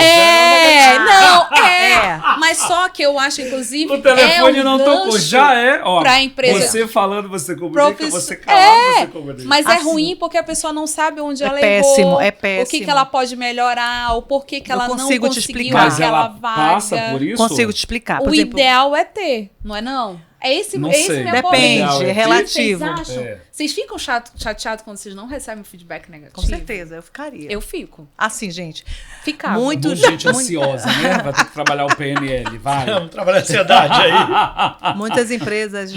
[SPEAKER 1] mas só que eu acho, inclusive,
[SPEAKER 2] O telefone não tocou.
[SPEAKER 1] gancho
[SPEAKER 2] Já é, ó.
[SPEAKER 1] pra empresa.
[SPEAKER 2] Você falando, você comunica,
[SPEAKER 1] Profissi-
[SPEAKER 2] você calado, você comunica.
[SPEAKER 1] Mas é
[SPEAKER 3] Assim.
[SPEAKER 1] ruim porque a pessoa não sabe onde ela
[SPEAKER 3] péssimo,
[SPEAKER 1] errou,
[SPEAKER 3] é
[SPEAKER 1] o que
[SPEAKER 3] péssimo.
[SPEAKER 1] ela pode melhorar, o porquê que
[SPEAKER 3] Eu
[SPEAKER 1] ela não
[SPEAKER 3] consigo te
[SPEAKER 1] conseguiu
[SPEAKER 3] explicar.
[SPEAKER 2] Mas
[SPEAKER 1] aquela
[SPEAKER 2] ela
[SPEAKER 1] vaga.
[SPEAKER 2] passa por isso?
[SPEAKER 3] Consigo te explicar. Por
[SPEAKER 1] O
[SPEAKER 3] exemplo,
[SPEAKER 1] ideal é ter, não é não? É esse
[SPEAKER 2] Não
[SPEAKER 1] esse
[SPEAKER 2] sei.
[SPEAKER 1] meu
[SPEAKER 3] depende,
[SPEAKER 2] Legal,
[SPEAKER 3] é
[SPEAKER 2] é
[SPEAKER 3] relativo.
[SPEAKER 1] Vocês acham?
[SPEAKER 2] É.
[SPEAKER 1] Vocês ficam chateados quando vocês não recebem feedback negativo?
[SPEAKER 3] Com certeza, eu ficaria.
[SPEAKER 1] Eu fico.
[SPEAKER 3] Assim, gente.
[SPEAKER 1] Ficava.
[SPEAKER 2] Muita gente ansiosa, né? Vai ter que trabalhar o PNL, vai.
[SPEAKER 4] Vamos trabalhar a ansiedade aí.
[SPEAKER 3] Muitas empresas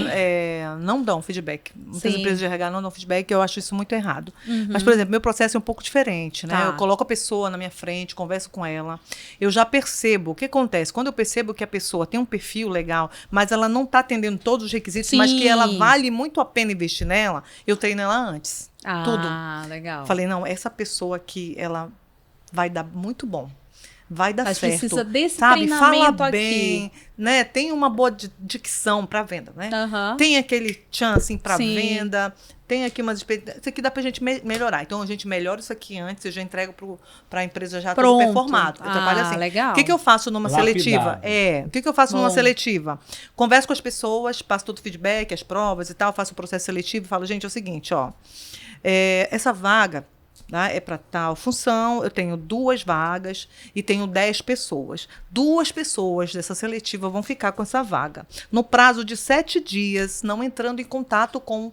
[SPEAKER 3] não dão feedback. Muitas
[SPEAKER 1] Sim.
[SPEAKER 3] empresas de RH não dão feedback, eu acho isso muito errado. Mas, por exemplo, meu processo é um pouco diferente, né?
[SPEAKER 1] Tá.
[SPEAKER 3] Eu coloco a pessoa na minha frente, converso com ela. Eu já percebo o que acontece. Quando eu percebo que a pessoa tem um perfil legal, mas ela não está atendendo todos os requisitos,
[SPEAKER 1] Sim.
[SPEAKER 3] mas que ela vale muito a pena investir nela, eu treino ela antes. Tudo.
[SPEAKER 1] Legal.
[SPEAKER 3] Falei, não, essa pessoa aqui, ela vai dar muito bom. Vai dar
[SPEAKER 1] Mas
[SPEAKER 3] certo.
[SPEAKER 1] precisa desse
[SPEAKER 3] sabe?
[SPEAKER 1] treinamento
[SPEAKER 3] Fala
[SPEAKER 1] aqui.
[SPEAKER 3] bem, né? Tem uma boa dicção para venda, né?
[SPEAKER 1] Aham.
[SPEAKER 3] Tem aquele tchan assim para
[SPEAKER 1] Sim.
[SPEAKER 3] venda. Tem aqui umas experiências. Isso aqui dá pra gente melhorar. Então a gente melhora isso aqui antes, eu já entrego para a empresa já tudo
[SPEAKER 1] Pronto.
[SPEAKER 3] performado. Eu trabalho assim.
[SPEAKER 1] Legal.
[SPEAKER 3] O que eu faço numa
[SPEAKER 2] Lapidado.
[SPEAKER 3] seletiva? O que eu faço numa
[SPEAKER 1] Bom.
[SPEAKER 3] seletiva? Converso com as pessoas, passo todo o feedback, as provas e tal, faço o processo seletivo e falo, gente, é o seguinte, ó. Essa vaga, tá, é para tal função, eu tenho 2 vagas e tenho 10 pessoas. 2 pessoas dessa seletiva vão ficar com essa vaga. No prazo de 7 dias, não entrando em contato com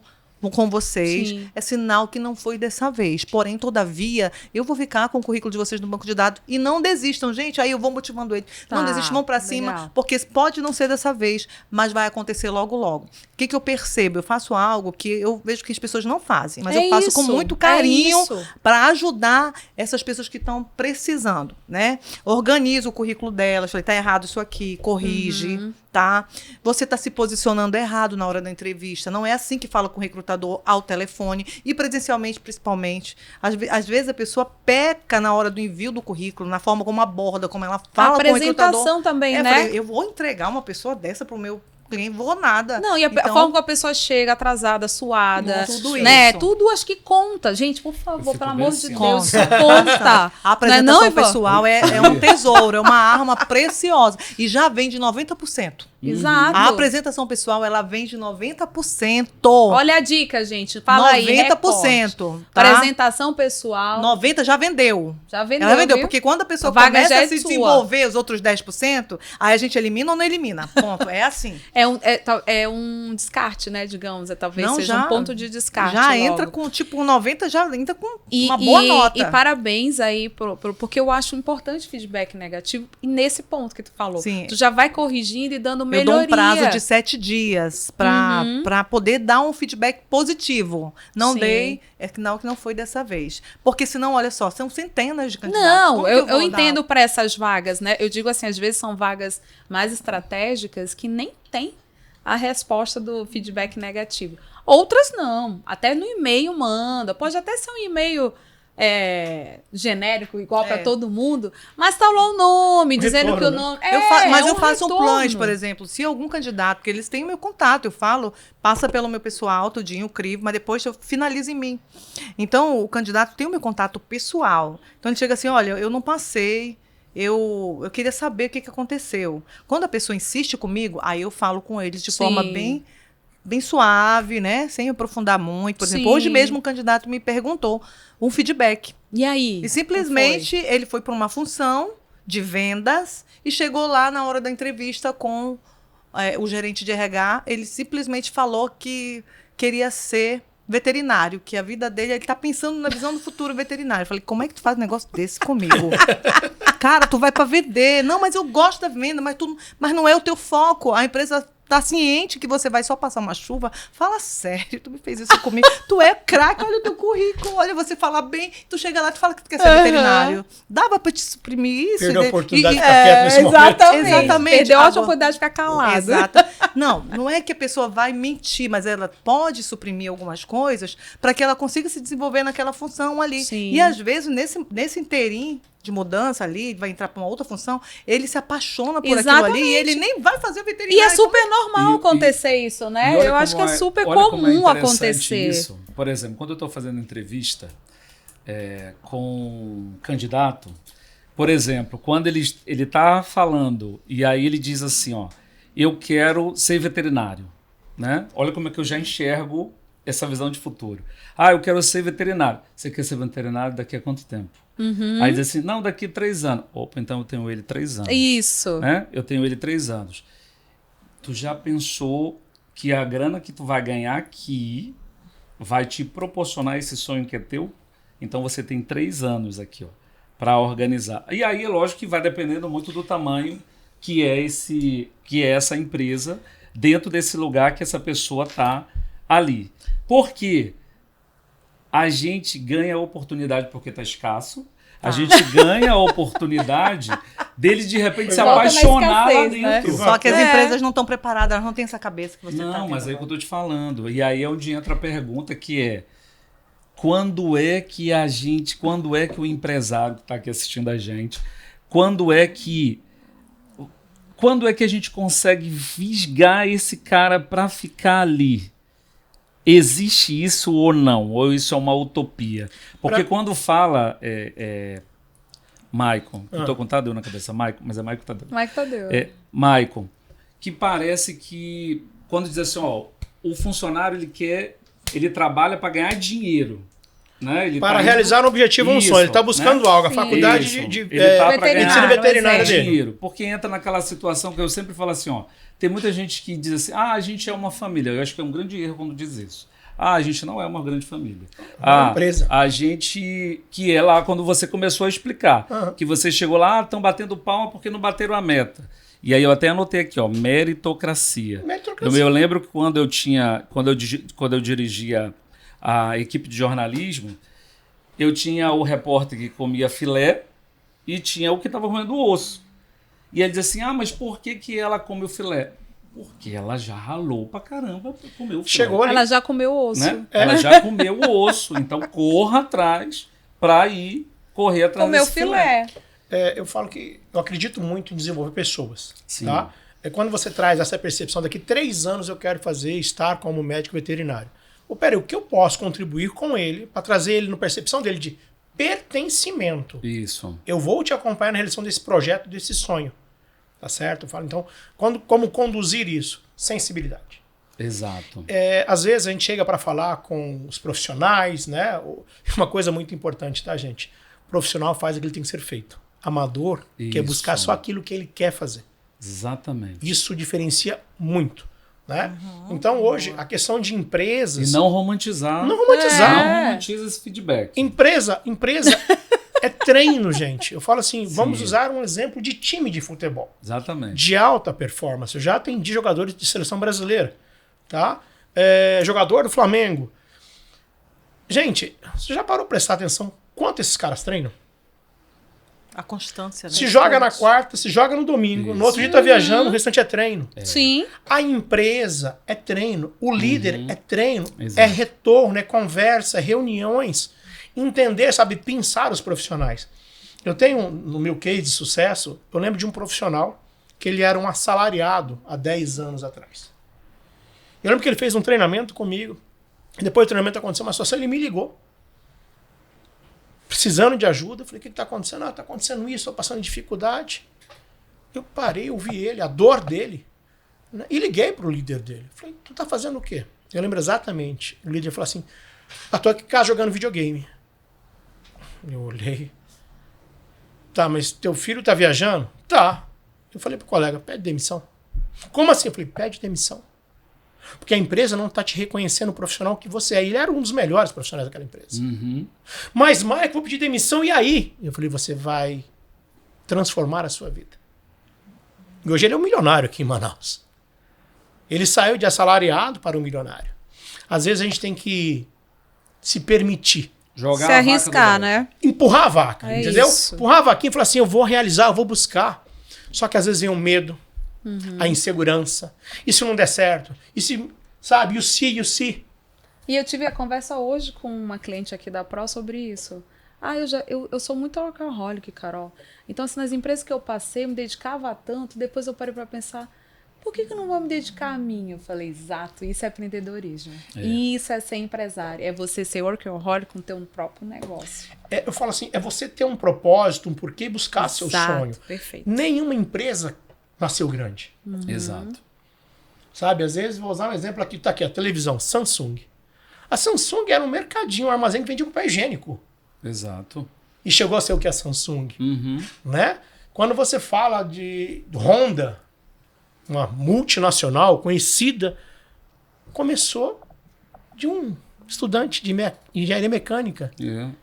[SPEAKER 3] vocês,
[SPEAKER 1] Sim.
[SPEAKER 3] é sinal que não foi dessa vez. Porém, todavia, eu vou ficar com o currículo de vocês no banco de dados e não desistam, gente. Aí eu vou motivando eles.
[SPEAKER 1] Tá,
[SPEAKER 3] Não desistam, vão para cima,
[SPEAKER 1] legal.
[SPEAKER 3] porque pode não ser dessa vez, mas vai acontecer logo, logo. O que eu percebo? Eu faço algo que eu vejo que as pessoas não fazem, mas eu faço com muito carinho para ajudar essas pessoas que estão precisando, né? Organizo o currículo delas, falei, tá errado isso aqui, corrige, tá? Você está se posicionando errado na hora da entrevista. Não é assim que fala com o recrutador ao telefone e presencialmente, principalmente. Às vezes a pessoa peca na hora do envio do currículo, na forma como aborda, como ela fala com o recrutador.
[SPEAKER 1] A apresentação também, né?
[SPEAKER 3] Eu vou entregar uma pessoa dessa para o meu cliente, vou nada.
[SPEAKER 1] Não, e a forma como a pessoa chega atrasada, suada,
[SPEAKER 3] tudo
[SPEAKER 1] né?
[SPEAKER 3] isso.
[SPEAKER 1] Tudo acho que conta. Gente, por
[SPEAKER 2] Eu
[SPEAKER 1] favor,
[SPEAKER 2] fico
[SPEAKER 1] pelo
[SPEAKER 2] bem
[SPEAKER 1] amor de
[SPEAKER 2] assim,
[SPEAKER 1] Deus,
[SPEAKER 3] ó.
[SPEAKER 1] conta.
[SPEAKER 3] A apresentação
[SPEAKER 1] não, Ivan?
[SPEAKER 3] pessoal é um tesouro, é uma arma preciosa. E já vem de 90%.
[SPEAKER 1] Exato.
[SPEAKER 3] A apresentação pessoal, ela vem de 90%.
[SPEAKER 1] Olha a dica, gente. Fala aí,
[SPEAKER 3] 90%. Tá?
[SPEAKER 1] Apresentação pessoal.
[SPEAKER 3] 90% já vendeu.
[SPEAKER 1] Já vendeu,
[SPEAKER 3] Ela vendeu,
[SPEAKER 1] viu?
[SPEAKER 3] porque quando a pessoa
[SPEAKER 1] A vaga
[SPEAKER 3] começa
[SPEAKER 1] já é
[SPEAKER 3] a se
[SPEAKER 1] sua.
[SPEAKER 3] desenvolver os outros 10%, aí a gente elimina ou não elimina. Ponto. É assim.
[SPEAKER 1] É um descarte, né, digamos. Talvez
[SPEAKER 3] Não,
[SPEAKER 1] seja
[SPEAKER 3] já-
[SPEAKER 1] um ponto de descarte
[SPEAKER 3] Já
[SPEAKER 1] logo.
[SPEAKER 3] entra com, tipo, 90%, já entra com uma boa nota.
[SPEAKER 1] E parabéns aí, porque eu acho importante feedback negativo. E nesse ponto que tu falou.
[SPEAKER 3] Sim.
[SPEAKER 1] Tu já vai corrigindo e dando
[SPEAKER 3] Eu
[SPEAKER 1] melhoria.
[SPEAKER 3] dou um prazo de 7 dias para poder dar um feedback positivo. Não
[SPEAKER 1] Sim.
[SPEAKER 3] dei, que não foi dessa vez. Porque senão, olha só, são centenas de candidatos.
[SPEAKER 1] Não,
[SPEAKER 3] Como que
[SPEAKER 1] eu
[SPEAKER 3] vou dar?
[SPEAKER 1] entendo para essas vagas, né? Eu digo assim, às vezes são vagas mais estratégicas que nem tem a resposta do feedback negativo. Outras não. Até no e-mail manda. Pode até ser um e-mail genérico, igual para todo mundo, mas tá lá o nome, dizendo que o nome.
[SPEAKER 3] Mas eu
[SPEAKER 1] um
[SPEAKER 3] faço um
[SPEAKER 1] retorno.
[SPEAKER 3] plunge, por exemplo. Se algum candidato, porque eles têm o meu contato, eu falo, passa pelo meu pessoal, tudinho, crivo, mas depois eu finalizo em mim. Então, o candidato tem o meu contato pessoal. Então, ele chega assim: olha, eu não passei. Eu queria saber o que aconteceu. Quando a pessoa insiste comigo, aí eu falo com eles de forma bem suave, né? Sem aprofundar muito. Por exemplo,
[SPEAKER 1] Sim.
[SPEAKER 3] hoje mesmo um candidato me perguntou um feedback.
[SPEAKER 1] E aí?
[SPEAKER 3] E simplesmente ele foi para uma função de vendas e chegou lá na hora da entrevista com o gerente de RH. Ele simplesmente falou que queria ser veterinário, que a vida dele, ele tá pensando na visão do futuro veterinário. Eu falei, como é que tu faz um negócio desse comigo? Cara, tu vai para vender. Não, mas eu gosto da venda, mas não é o teu foco. A empresa tá ciente que você vai só passar uma chuva. Fala sério, tu me fez isso comigo. Tu é craque, olha o teu currículo, olha, você fala bem, tu chega lá e tu fala que tu quer ser veterinário. Dava pra te suprimir isso?
[SPEAKER 4] Perdeu a oportunidade de ficar quieto nesse momento.
[SPEAKER 3] Exatamente.
[SPEAKER 1] Perdeu a
[SPEAKER 3] Agora-
[SPEAKER 1] oportunidade de ficar calado.
[SPEAKER 3] Exato. Não é que a pessoa vai mentir, mas ela pode suprimir algumas coisas para que ela consiga se desenvolver naquela função ali.
[SPEAKER 1] Sim.
[SPEAKER 3] E às vezes, nesse inteirinho de mudança ali, vai entrar para uma outra função, ele se apaixona por aquilo ali e ele nem vai fazer o veterinário.
[SPEAKER 1] E é super normal acontecer isso, né?
[SPEAKER 2] E olha
[SPEAKER 1] Eu acho que
[SPEAKER 2] como
[SPEAKER 1] é super
[SPEAKER 2] olha como é
[SPEAKER 1] comum
[SPEAKER 2] interessante
[SPEAKER 1] acontecer.
[SPEAKER 2] Isso. Por exemplo, quando eu estou fazendo entrevista com um candidato, por exemplo, quando ele está falando e aí ele diz assim, ó, eu quero ser veterinário, né? Olha como é que eu já enxergo essa visão de futuro. Ah, eu quero ser veterinário. Você quer ser veterinário daqui a quanto tempo? Aí diz assim, não, daqui 3 anos. Opa, então eu tenho ele 3 anos.
[SPEAKER 1] Isso.
[SPEAKER 2] Né? Eu tenho ele 3 anos. Tu já pensou que a grana que tu vai ganhar aqui vai te proporcionar esse sonho que é teu. Então você tem 3 anos aqui, ó, para organizar. E aí, é lógico que vai dependendo muito do tamanho que é essa empresa dentro desse lugar que essa pessoa está ali. Por quê? A gente ganha a oportunidade porque está escasso. A gente ganha a oportunidade dele, de repente, se apaixonar lá dentro. Né?
[SPEAKER 3] Só que as empresas não estão preparadas, elas não têm essa cabeça que você está.
[SPEAKER 2] Não, mas é o que eu estou te falando. E aí é onde entra a pergunta, que é: quando é que o empresário que está aqui assistindo a gente, quando é que a gente consegue fisgar esse cara para ficar ali? Existe isso ou não? Ou isso é uma utopia? Porque quando fala... Maicon, estou com Tadeu na cabeça, Maicon, mas é Maicon Tadeu.
[SPEAKER 1] Maicon Tadeu.
[SPEAKER 2] Maicon, que parece que quando diz assim, ó, o funcionário ele trabalha para ganhar dinheiro. Né? Ele
[SPEAKER 4] para realizar um objetivo, um sonho. Ele está buscando algo, a faculdade de medicina veterinária dele.
[SPEAKER 2] Dinheiro, porque entra naquela situação que eu sempre falo assim, ó, tem muita gente que diz assim, a gente é uma família. Eu acho que é um grande erro quando diz isso. A gente não é uma grande família.
[SPEAKER 4] Uma empresa.
[SPEAKER 2] A gente, que é lá quando você começou a explicar, que você chegou lá, estão batendo palma porque não bateram a meta. E aí eu até anotei aqui, ó, meritocracia. Eu lembro que quando eu dirigia a equipe de jornalismo, eu tinha o repórter que comia filé e tinha o que estava comendo o osso. E ele dizia assim, mas por que ela come o filé? Porque ela já ralou pra caramba pra comer o filé.
[SPEAKER 1] Chegou ali. Ela já comeu o osso.
[SPEAKER 2] Né? Ela já comeu o osso. Então corra atrás para correr atrás desse filé.
[SPEAKER 4] Eu falo que eu acredito muito em desenvolver pessoas.
[SPEAKER 2] Sim.
[SPEAKER 4] Tá? É quando você traz essa percepção, daqui 3 anos eu quero estar como médico veterinário. Peraí, o que eu posso contribuir com ele para trazer ele na percepção dele de pertencimento?
[SPEAKER 2] Isso.
[SPEAKER 4] Eu vou te acompanhar na realização desse projeto, desse sonho. Tá certo? Eu falo, então, como conduzir isso? Sensibilidade.
[SPEAKER 2] Exato.
[SPEAKER 4] Às vezes a gente chega para falar com os profissionais, né? Uma coisa muito importante, tá, gente? O profissional faz aquilo que tem que ser feito. Amador quer buscar só aquilo que ele quer fazer.
[SPEAKER 2] Exatamente.
[SPEAKER 4] Isso diferencia muito. Né? Então, hoje, a questão de empresas...
[SPEAKER 2] E não romantizar.
[SPEAKER 4] Não romantizar.
[SPEAKER 2] Não romantiza esse feedback.
[SPEAKER 4] Empresa é treino, gente. Eu falo assim, vamos usar um exemplo de time de futebol.
[SPEAKER 2] Exatamente.
[SPEAKER 4] De alta performance. Eu já atendi jogadores de seleção brasileira. Tá? Jogador do Flamengo. Gente, você já parou para prestar atenção quanto esses caras treinam?
[SPEAKER 3] A constância, né?
[SPEAKER 4] Se joga na quarta, se joga no domingo, no outro dia tá viajando, o restante é treino.
[SPEAKER 1] Sim.
[SPEAKER 4] A empresa é treino, o líder é treino, é retorno, é conversa, é reuniões. Entender, sabe, pensar os profissionais. Eu tenho, no meu case de sucesso, eu lembro de um profissional que ele era um assalariado há 10 anos atrás. Eu lembro que ele fez um treinamento comigo, e depois do treinamento aconteceu uma situação, ele me ligou. Precisando de ajuda, eu falei, o que está acontecendo? Está acontecendo isso, estou passando dificuldade. Eu parei, ouvi ele, a dor dele, né? E liguei para o líder dele. Falei, tu está fazendo o quê? Eu lembro exatamente. O líder falou assim, estou aqui em casa jogando videogame. Eu olhei. Tá, mas teu filho está viajando? Tá. Eu falei pro colega, pede demissão. Como assim? Eu falei, pede demissão. Porque a empresa não está te reconhecendo o profissional que você é. Ele era um dos melhores profissionais daquela empresa. Mas, Mike, vou pedir demissão, e aí? Eu falei, você vai transformar a sua vida. E hoje ele é um milionário aqui em Manaus. Ele saiu de assalariado para um milionário. Às vezes a gente tem que se permitir.
[SPEAKER 1] Jogar se arriscar, né?
[SPEAKER 4] Empurrar a vaca, entendeu? Isso. Empurrar a vaquinha e falar assim, eu vou realizar, eu vou buscar. Só que às vezes vem o medo. A insegurança. E se não der certo? E se, sabe, o se.
[SPEAKER 1] E eu tive a conversa hoje com uma cliente aqui da Pro sobre isso. Eu sou muito workaholic, Carol. Então, assim, nas empresas que eu passei, eu me dedicava a tanto, depois eu parei para pensar, por que eu não vou me dedicar a mim? Eu falei, exato, isso é empreendedorismo. Isso é ser empresário. É você ser workaholic com o teu próprio negócio.
[SPEAKER 4] Eu falo assim, é você ter um propósito, um porquê buscar seu sonho.
[SPEAKER 1] Perfeito.
[SPEAKER 4] Nenhuma empresa nasceu grande.
[SPEAKER 2] Exato.
[SPEAKER 4] Sabe, às vezes, vou usar um exemplo aqui, tá aqui, a televisão, Samsung. A Samsung era um mercadinho, um armazém que vendia papel higiênico.
[SPEAKER 2] Exato.
[SPEAKER 4] E chegou a ser o que é a Samsung. Né? Quando você fala de Honda, uma multinacional conhecida, começou de um estudante de engenharia mecânica.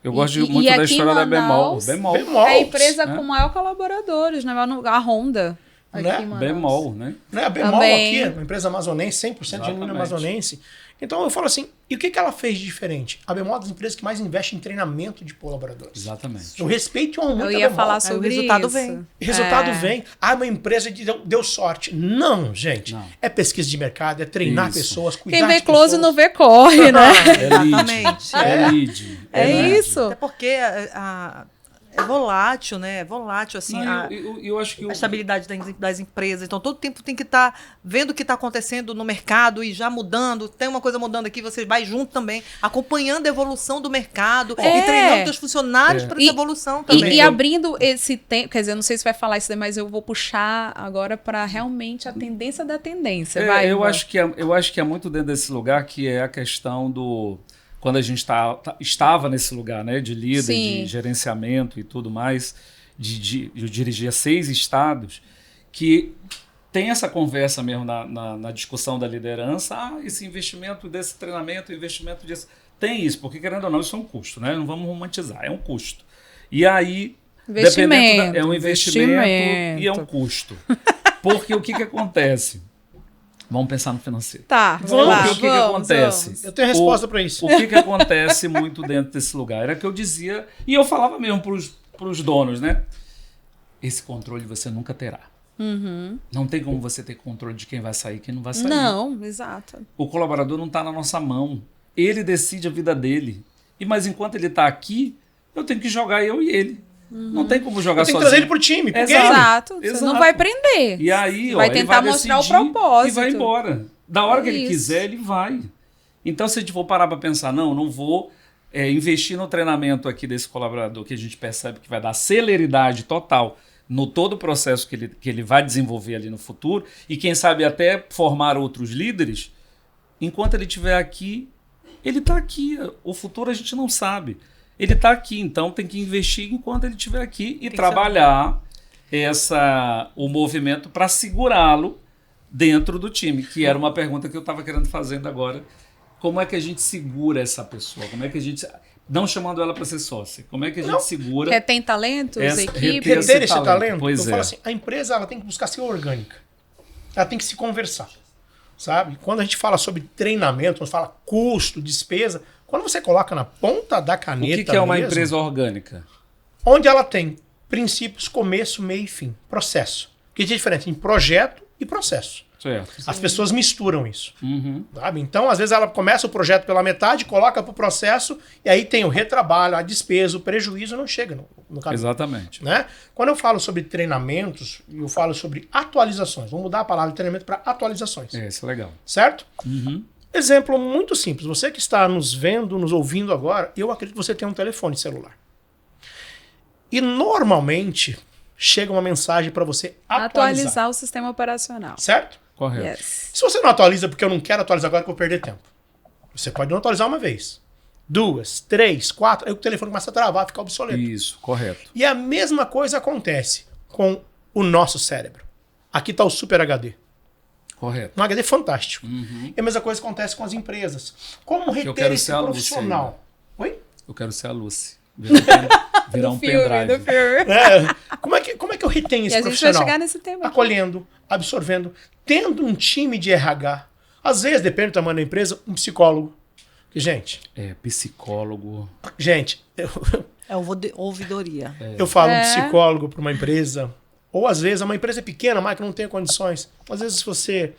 [SPEAKER 2] Eu gosto muito da história da Bemol.
[SPEAKER 1] É a empresa com maior colaboradores, né? A Honda.
[SPEAKER 4] Né?
[SPEAKER 2] Bemol, né?
[SPEAKER 4] A Bemol
[SPEAKER 1] também.
[SPEAKER 4] aqui, uma empresa amazonense, 100% genuína amazonense. Então eu falo assim, e o que ela fez de diferente? A Bemol é uma das empresas que mais investe em treinamento de colaboradores.
[SPEAKER 2] Exatamente.
[SPEAKER 4] Eu respeito muito
[SPEAKER 1] Eu
[SPEAKER 4] a
[SPEAKER 1] ia
[SPEAKER 4] Bemol.
[SPEAKER 1] falar sobre
[SPEAKER 3] o resultado
[SPEAKER 1] isso.
[SPEAKER 3] vem.
[SPEAKER 4] O resultado vem. Uma empresa deu sorte. Não, gente.
[SPEAKER 2] Não.
[SPEAKER 4] É pesquisa de mercado, é treinar
[SPEAKER 2] Isso.
[SPEAKER 4] pessoas, cuidar
[SPEAKER 1] Quem vê
[SPEAKER 4] de
[SPEAKER 1] close
[SPEAKER 4] pessoas.
[SPEAKER 1] não vê corre, né?
[SPEAKER 3] Exatamente.
[SPEAKER 2] É lead.
[SPEAKER 1] É isso.
[SPEAKER 3] Até porque é volátil, né? É volátil, assim,
[SPEAKER 2] Não, eu acho que
[SPEAKER 3] a estabilidade das empresas. Então, todo tempo tem que estar vendo o que está acontecendo no mercado e já mudando. Tem uma coisa mudando aqui, você vai junto também, acompanhando a evolução do mercado e treinando seus funcionários para essa evolução também.
[SPEAKER 1] E abrindo esse tempo, quer dizer, eu não sei se vai falar isso, mas eu vou puxar agora para realmente a tendência da tendência.
[SPEAKER 2] Eu acho que é muito dentro desse lugar que é a questão do... Quando a gente estava nesse lugar, né, de líder,
[SPEAKER 1] Sim.
[SPEAKER 2] de gerenciamento e tudo mais, eu dirigia 6 estados, que tem essa conversa mesmo na discussão da liderança, esse investimento desse treinamento, investimento disso. Tem isso, porque querendo ou não, isso é um custo, né? Não vamos romantizar, é um custo. E aí,
[SPEAKER 1] Investimento,
[SPEAKER 2] é um investimento e é um custo. Porque o que acontece? Vamos pensar no financeiro.
[SPEAKER 1] Tá,
[SPEAKER 2] Porque o que acontece?
[SPEAKER 4] Eu tenho a resposta para isso.
[SPEAKER 2] O que acontece muito dentro desse lugar? Era que eu dizia, e eu falava mesmo para os donos, né? Esse controle você nunca terá.
[SPEAKER 1] Uhum.
[SPEAKER 2] Não tem como você ter controle de quem vai sair e quem não vai sair.
[SPEAKER 1] Não, exato.
[SPEAKER 2] O colaborador não está na nossa mão. Ele decide a vida dele. Mas enquanto ele está aqui, eu tenho que jogar eu e ele. Não tem como jogar sozinho.
[SPEAKER 4] Tem que trazer ele pro time.
[SPEAKER 1] Exato. Você não vai prender.
[SPEAKER 2] E aí,
[SPEAKER 1] vai
[SPEAKER 2] ele
[SPEAKER 1] tentar
[SPEAKER 2] vai
[SPEAKER 1] mostrar o
[SPEAKER 2] decidir
[SPEAKER 1] propósito.
[SPEAKER 2] E vai embora. Da hora que ele
[SPEAKER 1] Isso.
[SPEAKER 2] quiser, ele vai. Então, se a gente for parar para pensar, não vou investir no treinamento aqui desse colaborador, que a gente percebe que vai dar celeridade total no todo o processo que ele vai desenvolver ali no futuro, e quem sabe até formar outros líderes, enquanto ele estiver aqui, ele está aqui. O futuro a gente não sabe. Ele está aqui, então tem que investir enquanto ele estiver aqui e trabalhar o movimento para segurá-lo dentro do time, que era uma pergunta que eu estava querendo fazer agora. Como é que a gente segura essa pessoa? Como é que a gente... Não chamando ela para ser sócia. Como é que a gente segura...
[SPEAKER 1] Retém talentos, equipe...
[SPEAKER 4] Reter esse talento,
[SPEAKER 2] pois
[SPEAKER 4] eu falo assim, a empresa ela tem que buscar ser orgânica. Ela tem que se conversar. Sabe? Quando a gente fala sobre treinamento, quando fala custo, despesa... Quando você coloca na ponta da caneta...
[SPEAKER 2] O que é uma
[SPEAKER 4] mesmo,
[SPEAKER 2] empresa orgânica?
[SPEAKER 4] Onde ela tem princípios, começo, meio e fim. Processo. Que é diferente em projeto e processo.
[SPEAKER 2] Certo.
[SPEAKER 4] As pessoas misturam isso.
[SPEAKER 2] Uhum.
[SPEAKER 4] Sabe? Então, às vezes, ela começa o projeto pela metade, coloca para o processo, e aí tem o retrabalho, a despesa, o prejuízo, não chega no caminho.
[SPEAKER 2] Exatamente.
[SPEAKER 4] Né? Quando eu falo sobre treinamentos, eu falo sobre atualizações. Vamos mudar a palavra de treinamento para atualizações.
[SPEAKER 2] Isso é legal.
[SPEAKER 4] Certo?
[SPEAKER 2] Uhum.
[SPEAKER 4] Exemplo muito simples. Você que está nos vendo, nos ouvindo agora, eu acredito que você tem um telefone celular. E normalmente chega uma mensagem para você
[SPEAKER 1] atualizar o sistema operacional.
[SPEAKER 4] Certo?
[SPEAKER 2] Correto.
[SPEAKER 1] Yes.
[SPEAKER 4] Se você não atualiza porque eu não quero atualizar agora que eu vou perder tempo. Você pode não atualizar uma vez. 2, 3, 4, aí o telefone começa a travar, fica obsoleto.
[SPEAKER 2] Isso, correto.
[SPEAKER 4] E a mesma coisa acontece com o nosso cérebro. Aqui está o Super HD.
[SPEAKER 2] Correto.
[SPEAKER 4] Um HD fantástico.
[SPEAKER 2] Uhum.
[SPEAKER 4] E a mesma coisa acontece com as empresas. Como reter
[SPEAKER 2] quero
[SPEAKER 4] esse
[SPEAKER 2] ser a Lucy
[SPEAKER 4] profissional? Oi?
[SPEAKER 2] Eu quero ser a Lucy. Virar um pendrive.
[SPEAKER 4] Como é que eu retenho esse
[SPEAKER 1] E a gente
[SPEAKER 4] profissional?
[SPEAKER 1] vai chegar nesse tema.
[SPEAKER 4] Acolhendo, absorvendo, tendo um time de RH. Às vezes, depende do tamanho da empresa, um psicólogo. Que, gente...
[SPEAKER 2] Psicólogo.
[SPEAKER 4] Gente,
[SPEAKER 3] ouvidoria.
[SPEAKER 4] eu falo um psicólogo para uma empresa, ou às vezes uma empresa pequena, mas que não tem condições. Às vezes, se você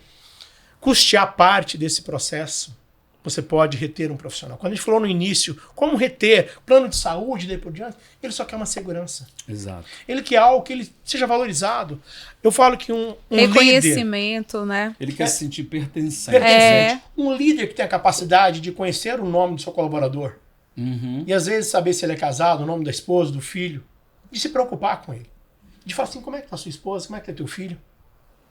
[SPEAKER 4] custear parte desse processo, você pode reter um profissional. Quando a gente falou no início, como reter, plano de saúde, daí por diante, ele só quer uma segurança.
[SPEAKER 2] Exato.
[SPEAKER 4] Ele quer algo que ele seja valorizado. Eu falo que um
[SPEAKER 1] reconhecimento,
[SPEAKER 4] líder,
[SPEAKER 1] né?
[SPEAKER 2] Ele quer se sentir pertencente.
[SPEAKER 4] Um líder que tem a capacidade de conhecer o nome do seu colaborador,
[SPEAKER 2] Uhum.
[SPEAKER 4] e às vezes saber se ele é casado, o nome da esposa, do filho, de se preocupar com ele. De falar assim, como é que tá a sua esposa, como é que tá teu filho,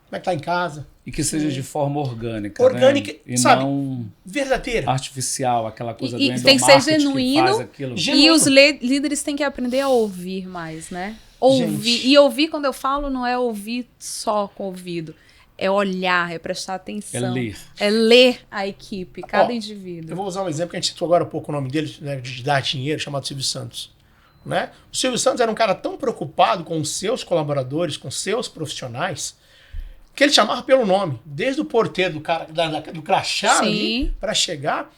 [SPEAKER 4] como é que tá em casa.
[SPEAKER 2] E que seja de forma orgânica.
[SPEAKER 4] Orgânica,
[SPEAKER 2] né? E
[SPEAKER 4] sabe?
[SPEAKER 2] não
[SPEAKER 4] verdadeira.
[SPEAKER 2] artificial, aquela coisa do
[SPEAKER 1] E tem que ser
[SPEAKER 2] endomarketing
[SPEAKER 1] genuíno.
[SPEAKER 2] que faz aquilo.
[SPEAKER 1] E os líderes têm que aprender a ouvir mais, né? Ouvir.
[SPEAKER 4] Gente.
[SPEAKER 1] E ouvir, quando eu falo, não é ouvir só com o ouvido. é olhar, é prestar atenção.
[SPEAKER 2] É ler.
[SPEAKER 1] É ler a equipe, cada indivíduo.
[SPEAKER 4] Eu vou usar um exemplo que a gente citou agora há pouco o nome dele, né, de dar dinheiro, chamado Silvio Santos. Né? O Silvio Santos era um cara tão preocupado com os seus colaboradores, com seus profissionais, que ele chamava pelo nome, desde o porteiro do cara, do crachá ali, para chegar.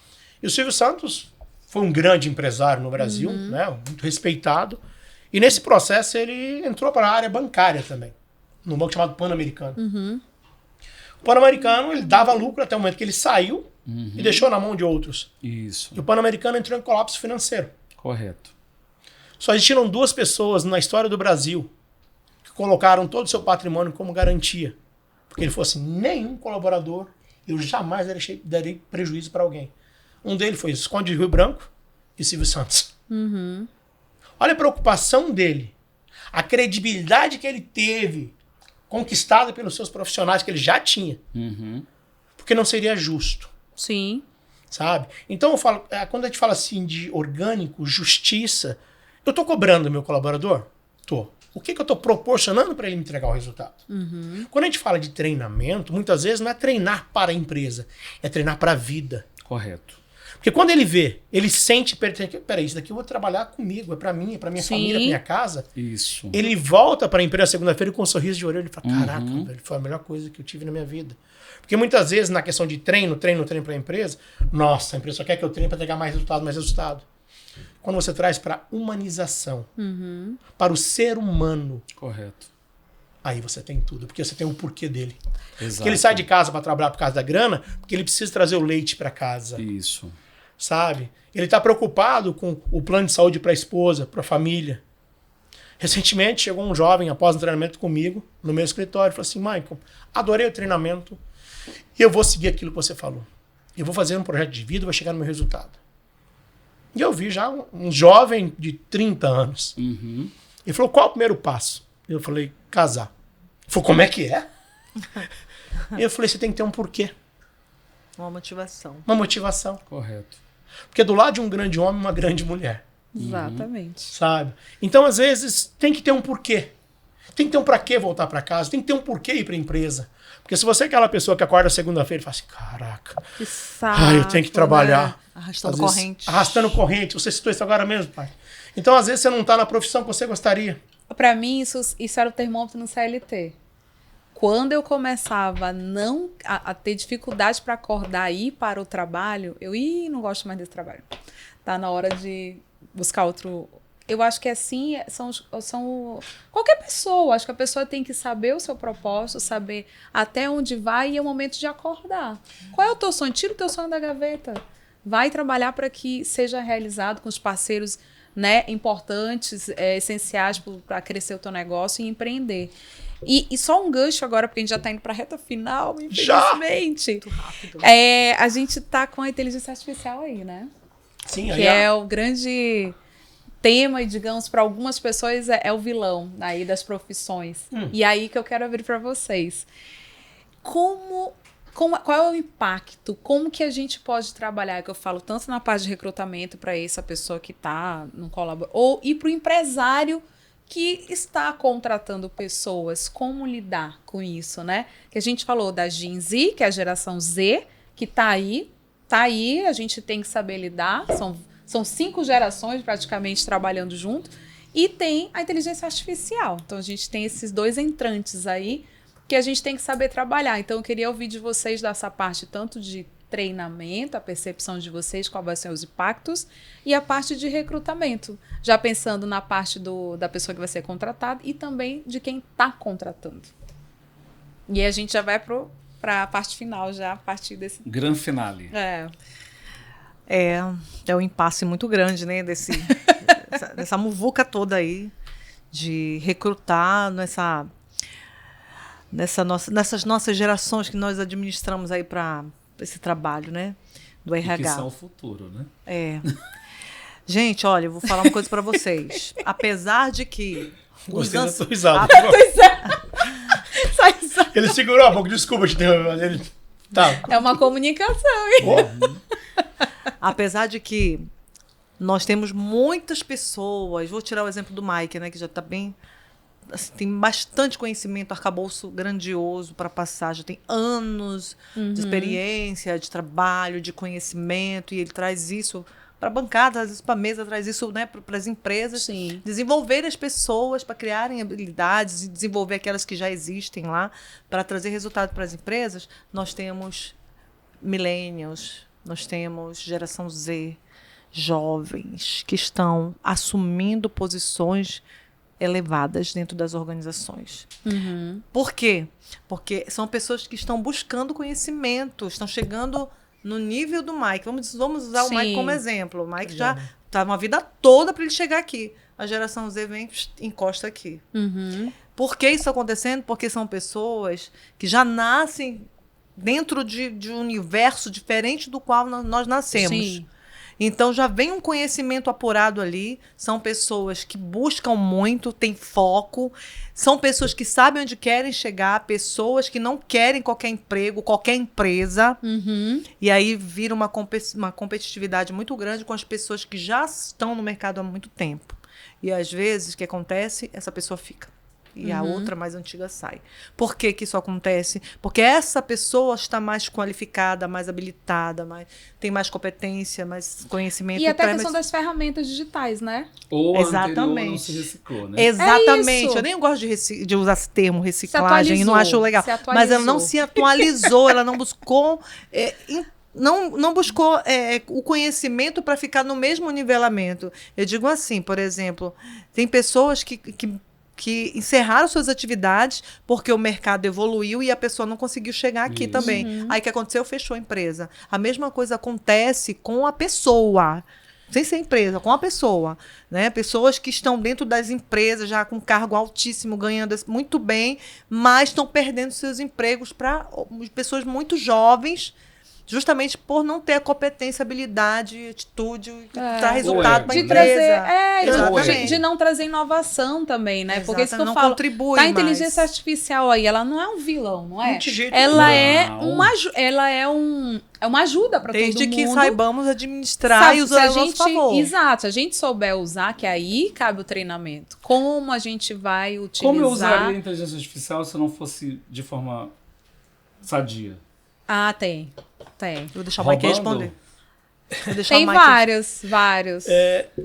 [SPEAKER 4] E o Silvio Santos foi um grande empresário no Brasil, né, muito respeitado. E nesse processo ele entrou para a área bancária também, num banco chamado Pan-Americano. O Pan-Americano, ele dava lucro até o momento que ele saiu e deixou na mão de outros.
[SPEAKER 2] Isso.
[SPEAKER 4] E o Pan-Americano entrou em colapso financeiro.
[SPEAKER 2] Correto.
[SPEAKER 4] Só existiram 2 pessoas na história do Brasil que colocaram todo o seu patrimônio como garantia. Porque ele falou assim, nenhum colaborador, eu jamais darei prejuízo para alguém. Um deles foi Visconde de Rio Branco e Silvio Santos. Olha a preocupação dele. A credibilidade que ele teve conquistada pelos seus profissionais que ele já tinha. Porque não seria justo.
[SPEAKER 1] Sim.
[SPEAKER 4] Sabe? Então eu falo, quando a gente fala assim de orgânico, justiça, eu tô cobrando do meu colaborador? Tô. O que eu tô proporcionando para ele me entregar o resultado? Quando a gente fala de treinamento, muitas vezes não é treinar para a empresa, é treinar para a vida.
[SPEAKER 2] Correto.
[SPEAKER 4] Porque quando ele vê, ele sente, peraí, isso daqui eu vou trabalhar comigo, é para mim, é para minha família, é pra minha casa.
[SPEAKER 2] Isso.
[SPEAKER 4] Ele volta para a empresa segunda-feira com um sorriso de orelha e fala, caraca, velho, foi a melhor coisa que eu tive na minha vida. Porque muitas vezes na questão de treino para a empresa, nossa, a empresa só quer que eu treine para entregar mais resultado. Quando você traz para humanização, para o ser humano,
[SPEAKER 2] correto,
[SPEAKER 4] aí você tem tudo, porque você tem o porquê dele.
[SPEAKER 2] Exato.
[SPEAKER 4] Porque ele sai de casa para trabalhar por causa da grana, porque ele precisa trazer o leite para casa.
[SPEAKER 2] Isso.
[SPEAKER 4] Sabe? Ele está preocupado com o plano de saúde para a esposa, para a família. Recentemente chegou um jovem após um treinamento comigo no meu escritório e falou assim, Michael, adorei o treinamento e eu vou seguir aquilo que você falou. Eu vou fazer um projeto de vida e vou chegar no meu resultado. E eu vi já um jovem de 30 anos. Ele falou, qual é o primeiro passo? Eu falei, casar. Ele falou, como é que é? Eu falei, você tem que ter um porquê.
[SPEAKER 3] Uma motivação.
[SPEAKER 4] Uma motivação.
[SPEAKER 2] Correto.
[SPEAKER 4] Porque do lado de um grande homem, uma grande mulher.
[SPEAKER 1] Exatamente.
[SPEAKER 4] Sabe? Então, às vezes, tem que ter um porquê. Tem que ter um pra quê voltar pra casa. Tem que ter um porquê ir pra empresa. Porque se você é aquela pessoa que acorda segunda-feira e fala assim, caraca,
[SPEAKER 1] que saco,
[SPEAKER 4] eu tenho que trabalhar.
[SPEAKER 3] Né? Arrastando
[SPEAKER 4] vezes,
[SPEAKER 3] corrente.
[SPEAKER 4] Arrastando corrente. Você citou isso agora mesmo, pai. Então, às vezes, você não tá na profissão que você gostaria.
[SPEAKER 1] Pra mim, isso era o termômetro no CLT. Quando eu começava a ter dificuldade para acordar e ir para o trabalho, não gosto mais desse trabalho. Tá na hora de buscar outro. Eu acho que assim são qualquer pessoa. Acho que a pessoa tem que saber o seu propósito, saber até onde vai e é o momento de acordar. Qual é o teu sonho? Tira o teu sonho da gaveta. Vai trabalhar para que seja realizado com os parceiros, né, importantes, essenciais para crescer o teu negócio e empreender. E só um gancho agora, porque a gente já está indo para a reta final, infelizmente.
[SPEAKER 3] Muito rápido.
[SPEAKER 1] A gente está com a inteligência artificial aí, né?
[SPEAKER 4] Sim,
[SPEAKER 1] que é o grande tema e, digamos, para algumas pessoas é o vilão aí das profissões. E aí que eu quero abrir para vocês. Qual é o impacto? Como que a gente pode trabalhar? Que eu falo tanto na parte de recrutamento para essa pessoa que está no colaborador, ou ir para o empresário que está contratando pessoas, como lidar com isso, né? Que a gente falou da Gen Z, que é a geração Z, que tá aí, a gente tem que saber lidar, são 5 gerações praticamente trabalhando junto, e tem a inteligência artificial. Então a gente tem esses 2 entrantes aí, que a gente tem que saber trabalhar. Então eu queria ouvir de vocês dessa parte, tanto de treinamento, a percepção de vocês, quais vão ser os impactos, e a parte de recrutamento, já pensando na parte da pessoa que vai ser contratada e também de quem está contratando. E aí a gente já vai para a parte final, já a partir desse...
[SPEAKER 2] Gran finale.
[SPEAKER 3] É um impasse muito grande, né, dessa muvuca toda aí, de recrutar nessas nossas gerações que nós administramos aí para esse trabalho, né? Do RH.
[SPEAKER 2] E que são o futuro, né?
[SPEAKER 3] Gente, olha, eu vou falar uma coisa para vocês. Apesar de que...
[SPEAKER 4] Gostei da tua risada. Ele segurou a boca, desculpa te interromper. Tá.
[SPEAKER 1] É uma comunicação, hein?
[SPEAKER 3] Apesar de que nós temos muitas pessoas... Vou tirar o exemplo do Mike, né? Que já está bem assim, tem bastante conhecimento, arcabouço grandioso para passar, já tem anos de experiência, de trabalho, de conhecimento, e ele traz isso para a bancada, às vezes para a mesa, traz isso, né, para as empresas,
[SPEAKER 1] Sim.
[SPEAKER 3] desenvolver as pessoas para criarem habilidades e desenvolver aquelas que já existem lá para trazer resultado para as empresas. Nós temos millennials, nós temos geração Z, jovens que estão assumindo posições elevadas dentro das organizações. Por quê? Porque são pessoas que estão buscando conhecimento, estão chegando no nível do Mike. Vamos usar o Mike como exemplo. O Mike já está uma vida toda para ele chegar aqui. A geração Z vem encosta aqui. Por que isso está acontecendo? Porque são pessoas que já nascem dentro de um universo diferente do qual nós nascemos.
[SPEAKER 1] Sim.
[SPEAKER 3] Então, já vem um conhecimento apurado ali. São pessoas que buscam muito, têm foco. São pessoas que sabem onde querem chegar. Pessoas que não querem qualquer emprego, qualquer empresa. E aí vira uma competitividade muito grande com as pessoas que já estão no mercado há muito tempo. E, às vezes, o que acontece? Essa pessoa fica. E a outra mais antiga sai. Por que isso acontece? Porque essa pessoa está mais qualificada, mais habilitada, tem mais competência, mais conhecimento.
[SPEAKER 1] E até a questão das ferramentas digitais, né?
[SPEAKER 2] Ou
[SPEAKER 3] Exatamente.
[SPEAKER 2] anterior não se reciclou, né?
[SPEAKER 3] Exatamente.
[SPEAKER 1] É
[SPEAKER 3] Eu nem gosto de usar esse termo reciclagem, não acho legal. Mas ela não se atualizou, ela não buscou... Não buscou o conhecimento para ficar no mesmo nivelamento. Eu digo assim, por exemplo, tem pessoas que encerraram suas atividades porque o mercado evoluiu e a pessoa não conseguiu chegar aqui também. Aí o que aconteceu? Fechou a empresa. A mesma coisa acontece com a pessoa. Sem ser empresa, com a pessoa. Né? Pessoas que estão dentro das empresas já com cargo altíssimo, ganhando muito bem, mas estão perdendo seus empregos para pessoas muito jovens, justamente por não ter a competência, habilidade, atitude, dar resultado para a empresa.
[SPEAKER 1] De não trazer inovação também, né? Porque isso que eu
[SPEAKER 3] não
[SPEAKER 1] falo,
[SPEAKER 3] contribui
[SPEAKER 1] a inteligência artificial aí, ela não é um vilão, não é?
[SPEAKER 4] De jeito
[SPEAKER 1] Ela
[SPEAKER 4] nenhum.
[SPEAKER 1] é uma ajuda para todo mundo.
[SPEAKER 3] Desde que saibamos administrar e usar a nosso favor.
[SPEAKER 1] Exato, se a gente souber usar, que aí cabe o treinamento. Como a gente vai utilizar...
[SPEAKER 2] Como eu usaria a inteligência artificial se não fosse de forma sadia?
[SPEAKER 1] Ah, tem.
[SPEAKER 3] Vou deixar o Mike responder.
[SPEAKER 1] Tem vários.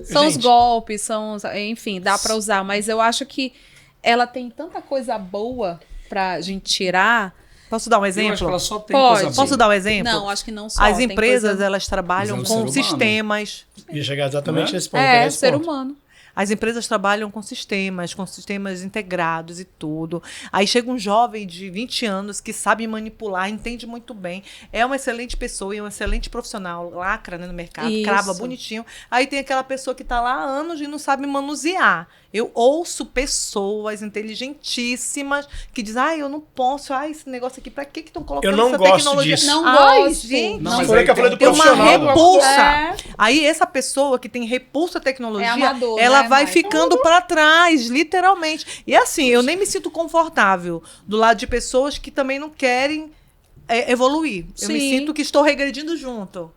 [SPEAKER 1] São os golpes, enfim, dá para usar. Mas eu acho que ela tem tanta coisa boa pra gente tirar.
[SPEAKER 3] Posso dar um exemplo?
[SPEAKER 2] Eu acho que ela só tem coisa boa.
[SPEAKER 3] Posso dar um exemplo?
[SPEAKER 1] Não, acho que não só.
[SPEAKER 3] As empresas, elas trabalham com sistemas.
[SPEAKER 4] Ia chegar exatamente nesse ponto.
[SPEAKER 1] Ser humano.
[SPEAKER 3] As empresas trabalham com sistemas integrados e tudo. Aí chega um jovem de 20 anos que sabe manipular, entende muito bem, é uma excelente pessoa e um excelente profissional, lacra, né, no mercado, crava bonitinho. Aí tem aquela pessoa que está lá há anos e não sabe manusear. Eu ouço pessoas inteligentíssimas que dizem, eu não posso, esse negócio aqui, pra que estão colocando essa tecnologia?
[SPEAKER 4] Disso.
[SPEAKER 1] Não gosto.
[SPEAKER 3] Gente,
[SPEAKER 2] não,
[SPEAKER 4] foi que eu falei do profissional.
[SPEAKER 3] Uma repulsa. Aí essa pessoa que tem repulsa à tecnologia,
[SPEAKER 1] amador,
[SPEAKER 3] ela
[SPEAKER 1] né,
[SPEAKER 3] vai
[SPEAKER 1] Mike?
[SPEAKER 3] ficando para trás, literalmente. E assim, eu nem me sinto confortável do lado de pessoas que também não querem evoluir. Eu me sinto que estou regredindo junto.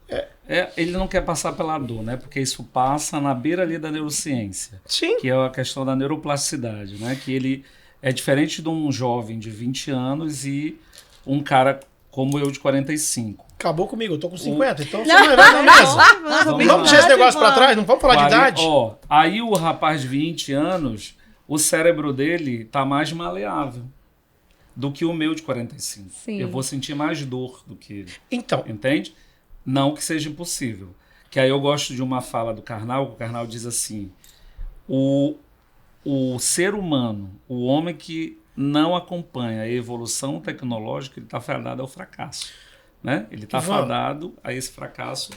[SPEAKER 2] Ele não quer passar pela dor, né? Porque isso passa na beira ali da neurociência.
[SPEAKER 4] Sim.
[SPEAKER 2] Que é a questão da neuroplasticidade, né? Que ele é diferente de um jovem de 20 anos e um cara como eu de 45.
[SPEAKER 4] Acabou comigo, eu tô com 50, então você não é na mesa. Vamos deixar esse negócio pra trás, não vamos falar de idade?
[SPEAKER 2] Aí o rapaz de 20 anos, o cérebro dele tá mais maleável do que o meu de 45.
[SPEAKER 1] Sim.
[SPEAKER 2] Eu vou sentir mais dor do que ele.
[SPEAKER 4] Então.
[SPEAKER 2] Entende? Não que seja impossível. Que aí eu gosto de uma fala do Karnal, o Karnal diz assim, o ser humano, o homem que não acompanha a evolução tecnológica, ele está fadado ao fracasso. Né? Ele está fadado a esse fracasso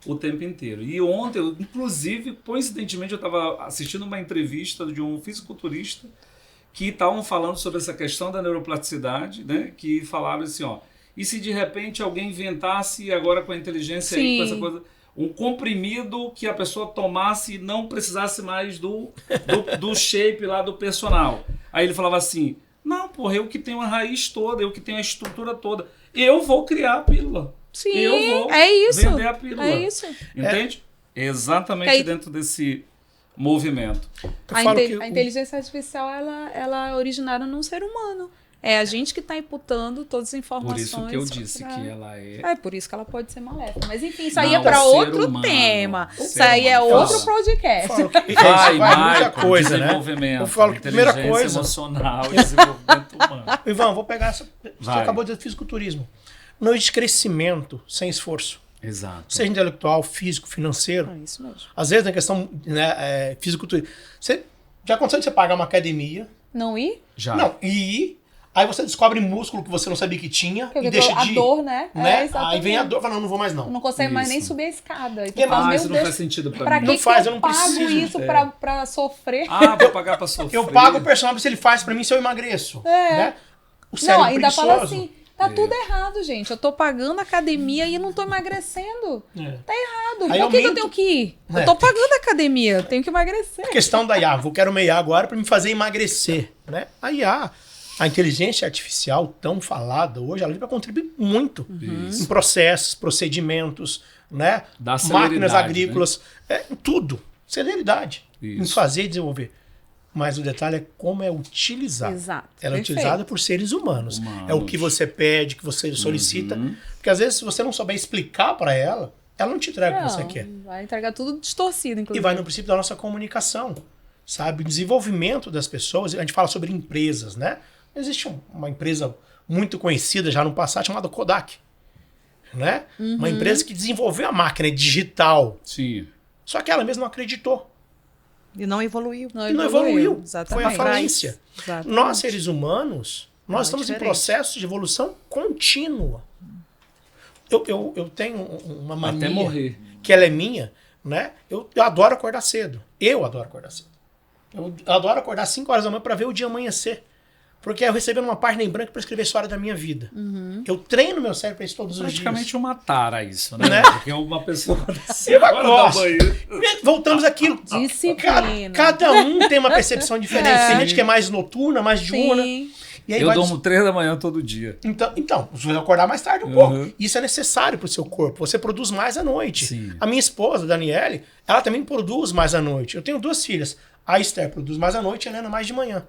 [SPEAKER 2] o tempo inteiro. E ontem, inclusive, coincidentemente, eu estava assistindo uma entrevista de um fisiculturista que estavam falando sobre essa questão da neuroplasticidade, né? Que falaram assim, e se de repente alguém inventasse agora com a inteligência aí, com essa coisa, um comprimido que a pessoa tomasse e não precisasse mais do shape lá do personal. Aí ele falava assim, não, porra, eu que tenho a raiz toda, eu que tenho a estrutura toda, eu vou criar a pílula.
[SPEAKER 1] Sim,
[SPEAKER 2] eu vou
[SPEAKER 1] é isso.
[SPEAKER 2] vender a pílula.
[SPEAKER 1] É isso.
[SPEAKER 2] Entende? Exatamente dentro desse movimento.
[SPEAKER 1] A inteligência artificial, ela é originada num ser humano. É a gente que está imputando todas as informações.
[SPEAKER 2] Por isso que eu disse que ela é...
[SPEAKER 1] É por isso que ela pode ser maléfica. Mas enfim, isso aí é para outro tema. Isso aí é outro podcast.
[SPEAKER 4] Vai muita coisa, né?
[SPEAKER 2] Eu falo que
[SPEAKER 4] primeira coisa...
[SPEAKER 2] emocional e desenvolvimento humano.
[SPEAKER 4] Ivan, vou pegar essa... Você acabou de dizer fisiculturismo. Não existe crescimento sem esforço.
[SPEAKER 2] Exato.
[SPEAKER 4] Seja intelectual, físico, financeiro.
[SPEAKER 1] É isso mesmo.
[SPEAKER 4] Às vezes, na questão, né, fisiculturismo. Já aconteceu de você pagar uma academia?
[SPEAKER 1] Não ir?
[SPEAKER 2] Já.
[SPEAKER 4] Não, ir... Aí você descobre músculo que você não sabia que tinha e deixa de ir.
[SPEAKER 1] A dor, né?
[SPEAKER 4] Aí vem a dor, fala, não vou mais não.
[SPEAKER 1] Não consegue mais nem subir a escada.
[SPEAKER 4] Então,
[SPEAKER 2] isso não faz sentido pra mim.
[SPEAKER 4] Não faz, eu não
[SPEAKER 1] pago
[SPEAKER 4] preciso.
[SPEAKER 1] Isso pra sofrer?
[SPEAKER 2] Vou pagar pra sofrer.
[SPEAKER 4] Eu pago o personal se ele faz pra mim se eu emagreço. Né? O cérebro
[SPEAKER 1] não, ainda
[SPEAKER 4] preguiçoso.
[SPEAKER 1] fala assim, tá tudo errado, gente. Eu tô pagando academia e não tô emagrecendo. Tá errado.
[SPEAKER 4] Aí
[SPEAKER 1] Por que eu tenho que ir? Eu tô pagando academia, eu tenho que emagrecer.
[SPEAKER 4] A questão da IA, quero uma IA agora pra me fazer emagrecer. Né? A IA... A inteligência artificial tão falada hoje, ela vem para contribuir muito em processos, procedimentos, né? Máquinas agrícolas, em tudo. Celeridade em fazer e desenvolver. Mas o detalhe é como é utilizado.
[SPEAKER 1] Exato.
[SPEAKER 4] Ela é utilizada por seres humanos. É o que você pede, que você solicita. Porque às vezes, se você não souber explicar para ela não te entrega o que você quer.
[SPEAKER 1] Vai entregar tudo distorcido, inclusive.
[SPEAKER 4] E vai no princípio da nossa comunicação. Sabe? O desenvolvimento das pessoas. A gente fala sobre empresas, né? Existe uma empresa muito conhecida já no passado chamada Kodak. Né? Uma empresa que desenvolveu a máquina digital.
[SPEAKER 2] Sim.
[SPEAKER 4] Só que ela mesma não acreditou.
[SPEAKER 3] E não evoluiu.
[SPEAKER 4] Não evoluiu.
[SPEAKER 1] Exatamente.
[SPEAKER 4] Foi a falência.
[SPEAKER 1] Exatamente.
[SPEAKER 4] Nós, seres humanos, nós estamos em processo de evolução contínua. Eu tenho uma mania
[SPEAKER 2] até morrer.
[SPEAKER 4] Que ela é minha. Né? Eu adoro acordar cedo. Eu adoro acordar cedo. Eu adoro acordar 5 horas da manhã para ver o dia amanhecer. Porque eu recebendo uma página em branco para escrever a história da minha vida. Eu treino meu cérebro para isso todos os dias.
[SPEAKER 2] Praticamente uma tara isso, né? Porque uma pessoa...
[SPEAKER 4] Voltamos àquilo.
[SPEAKER 1] Disciplina.
[SPEAKER 4] Cada um tem uma percepção diferente. Tem gente que é mais noturna, mais diurna.
[SPEAKER 1] Sim.
[SPEAKER 4] E aí
[SPEAKER 2] eu durmo 3 da manhã todo dia.
[SPEAKER 4] Então, você vai acordar mais tarde um pouco. Isso é necessário para o seu corpo. Você produz mais à noite.
[SPEAKER 2] Sim.
[SPEAKER 4] A minha esposa, Daniele, ela também produz mais à noite. Eu tenho 2 filhas. A Esther produz mais à noite e a Helena mais de manhã.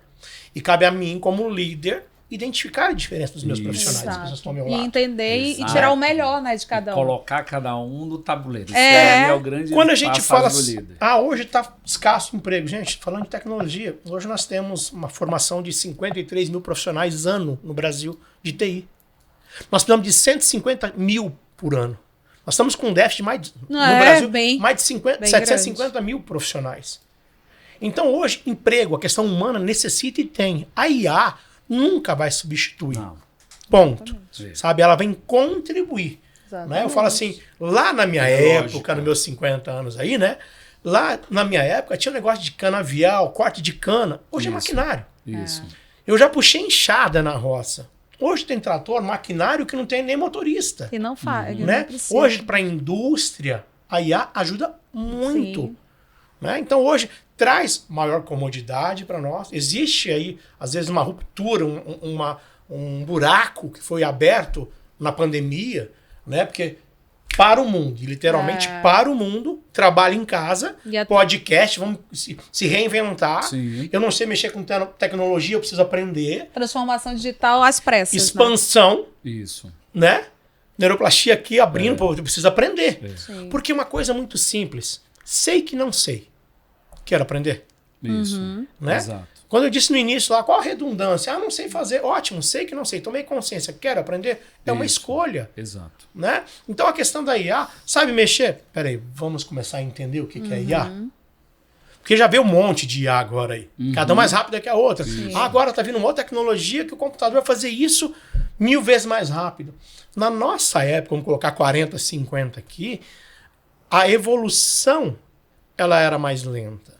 [SPEAKER 4] E cabe a mim, como líder, identificar a diferença dos meus profissionais. As pessoas estão ao meu lado.
[SPEAKER 1] E entender e tirar o melhor, né, de cada um.
[SPEAKER 2] Colocar cada um no tabuleiro.
[SPEAKER 1] É
[SPEAKER 2] o grande
[SPEAKER 4] Quando a gente fala
[SPEAKER 2] do líder.
[SPEAKER 4] Hoje está escasso o emprego. Gente, falando de tecnologia, hoje nós temos uma formação de 53 mil profissionais ano no Brasil de TI. Nós precisamos de 150 mil por ano. Nós estamos com um déficit no Brasil, mais de 750 mil profissionais. Então, hoje, emprego, a questão humana necessita e tem. A IA nunca vai substituir.
[SPEAKER 2] Não.
[SPEAKER 4] Ponto. Sabe? Ela vem contribuir. Né? Eu falo assim, lá na minha época, nos meus 50 anos aí, né? Lá na minha época tinha um negócio de canavial, corte de cana. Hoje é maquinário.
[SPEAKER 2] Isso.
[SPEAKER 4] Eu já puxei enxada na roça. Hoje tem trator, maquinário que não tem nem motorista.
[SPEAKER 1] E não faz.
[SPEAKER 4] Né? Hoje, para a indústria, a IA ajuda muito. Né? Então, hoje, traz maior comodidade para nós. Existe aí, às vezes, uma ruptura, um buraco que foi aberto na pandemia, né? Porque para o mundo, literalmente para o mundo, trabalho em casa, podcast, vamos se reinventar.
[SPEAKER 2] Sim.
[SPEAKER 4] Eu não sei mexer com tecnologia, eu preciso aprender.
[SPEAKER 1] Transformação digital às pressas.
[SPEAKER 4] Expansão.
[SPEAKER 2] Né? Isso.
[SPEAKER 4] Né? Neuroplastia aqui abrindo, eu preciso aprender. Porque uma coisa muito simples. Sei que não sei. Quero aprender.
[SPEAKER 2] Isso.
[SPEAKER 4] Né?
[SPEAKER 2] Exato.
[SPEAKER 4] Quando eu disse no início lá, qual a redundância? Não sei fazer. Ótimo, sei que não sei. Tomei consciência. Quero aprender. É uma escolha.
[SPEAKER 2] Exato.
[SPEAKER 4] Né? Então a questão da IA, sabe mexer? Peraí, vamos começar a entender o que é IA? Porque já veio um monte de IA agora aí. Cada uma mais rápida que a outra. Agora está vindo uma outra tecnologia que o computador vai fazer isso 1000 vezes mais rápido. Na nossa época, vamos colocar 40, 50 aqui, a evolução ela era mais lenta.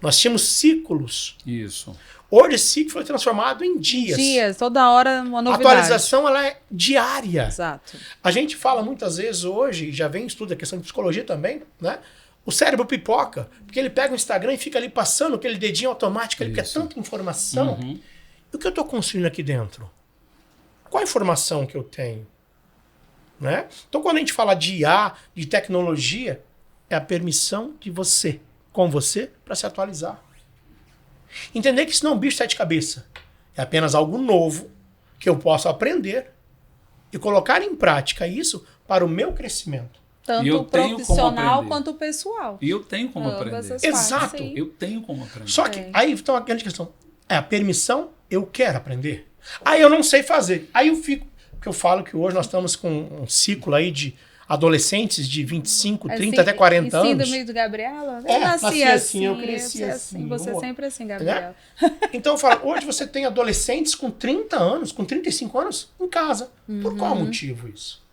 [SPEAKER 4] Nós tínhamos ciclos.
[SPEAKER 2] Isso.
[SPEAKER 4] Hoje esse ciclo foi transformado em dias.
[SPEAKER 1] Dias, toda hora uma novidade.
[SPEAKER 4] A atualização ela é diária.
[SPEAKER 1] Exato.
[SPEAKER 4] A gente fala muitas vezes hoje, já vem estudo da questão de psicologia também, né? O cérebro pipoca, porque ele pega o Instagram e fica ali passando aquele dedinho automático, ele quer tanta informação. E o que eu estou construindo aqui dentro? Qual a informação que eu tenho? Né? Então quando a gente fala de IA, de tecnologia, é a permissão de você com você para se atualizar. Entender que isso não é um bicho de 7 cabeças. É apenas algo novo que eu posso aprender e colocar em prática isso para o meu crescimento.
[SPEAKER 1] Tanto o profissional quanto o pessoal.
[SPEAKER 2] E eu tenho como aprender.
[SPEAKER 4] Exato.
[SPEAKER 2] Eu tenho como aprender.
[SPEAKER 4] Só que aí então a grande questão é a permissão, eu quero aprender. Aí eu não sei fazer. Aí eu fico, porque eu falo que hoje nós estamos com um ciclo aí de adolescentes de 25, 30 até 40 anos.
[SPEAKER 1] Síndrome de Gabriela? Eu nasci assim, eu cresci assim. Você sempre assim, Gabriela.
[SPEAKER 4] Então eu falo, hoje você tem adolescentes com 30 anos, com 35 anos em casa. Por qual motivo isso?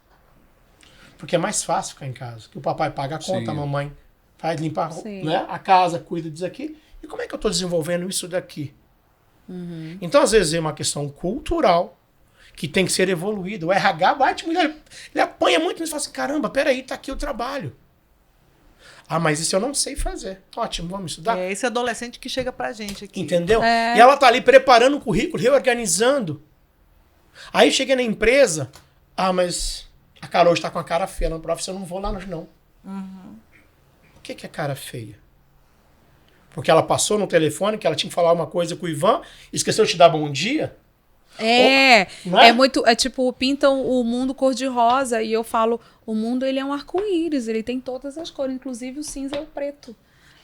[SPEAKER 4] Porque é mais fácil ficar em casa. Que o papai paga a conta, a mamãe faz limpar, né, a casa, cuida disso aqui. E como é que eu estou desenvolvendo isso daqui? Então, às vezes, é uma questão cultural que tem que ser evoluída. O RH bate muito, ele apanha muito e fala assim, caramba, peraí, tá aqui o trabalho. Ah, mas isso eu não sei fazer. Ótimo, vamos estudar.
[SPEAKER 3] É esse adolescente que chega pra gente aqui.
[SPEAKER 4] Entendeu? E ela tá ali preparando o currículo, reorganizando. Aí cheguei na empresa, mas a Carol está com a cara feia na prova, eu não vou lá não. O que é cara feia? Porque ela passou no telefone que ela tinha que falar uma coisa com o Ivan, esqueceu de te dar bom dia.
[SPEAKER 1] É tipo, pintam o mundo cor-de-rosa e eu falo, o mundo ele é um arco-íris, ele tem todas as cores, inclusive o cinza e o preto.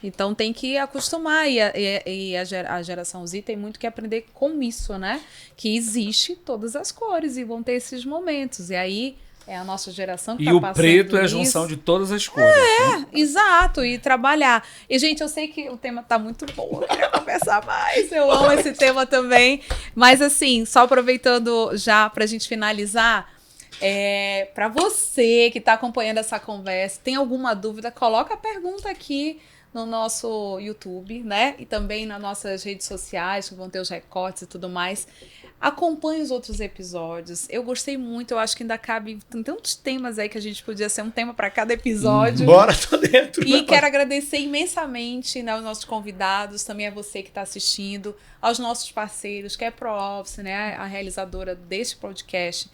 [SPEAKER 1] Então tem que acostumar e a geração Z tem muito que aprender com isso, né? Que existe todas as cores e vão ter esses momentos. E aí é a nossa geração que tá passando isso.
[SPEAKER 2] E o preto é a junção de todas as cores.
[SPEAKER 1] Né? Exato, e trabalhar. E, gente, eu sei que o tema tá muito bom, eu queria conversar mais, eu amo esse tema também. Mas, assim, só aproveitando já pra gente finalizar, para você que tá acompanhando essa conversa, tem alguma dúvida, coloca a pergunta aqui no nosso YouTube, né? E também nas nossas redes sociais, que vão ter os recortes e tudo mais. Acompanhe os outros episódios. Eu gostei muito, eu acho que ainda cabe. Tem tantos temas aí que a gente podia ser um tema para cada episódio.
[SPEAKER 4] Bora, tô dentro.
[SPEAKER 1] E quero agradecer imensamente, né, aos nossos convidados, também a você que está assistindo, aos nossos parceiros, que é a ProOffice, né, a realizadora deste podcast.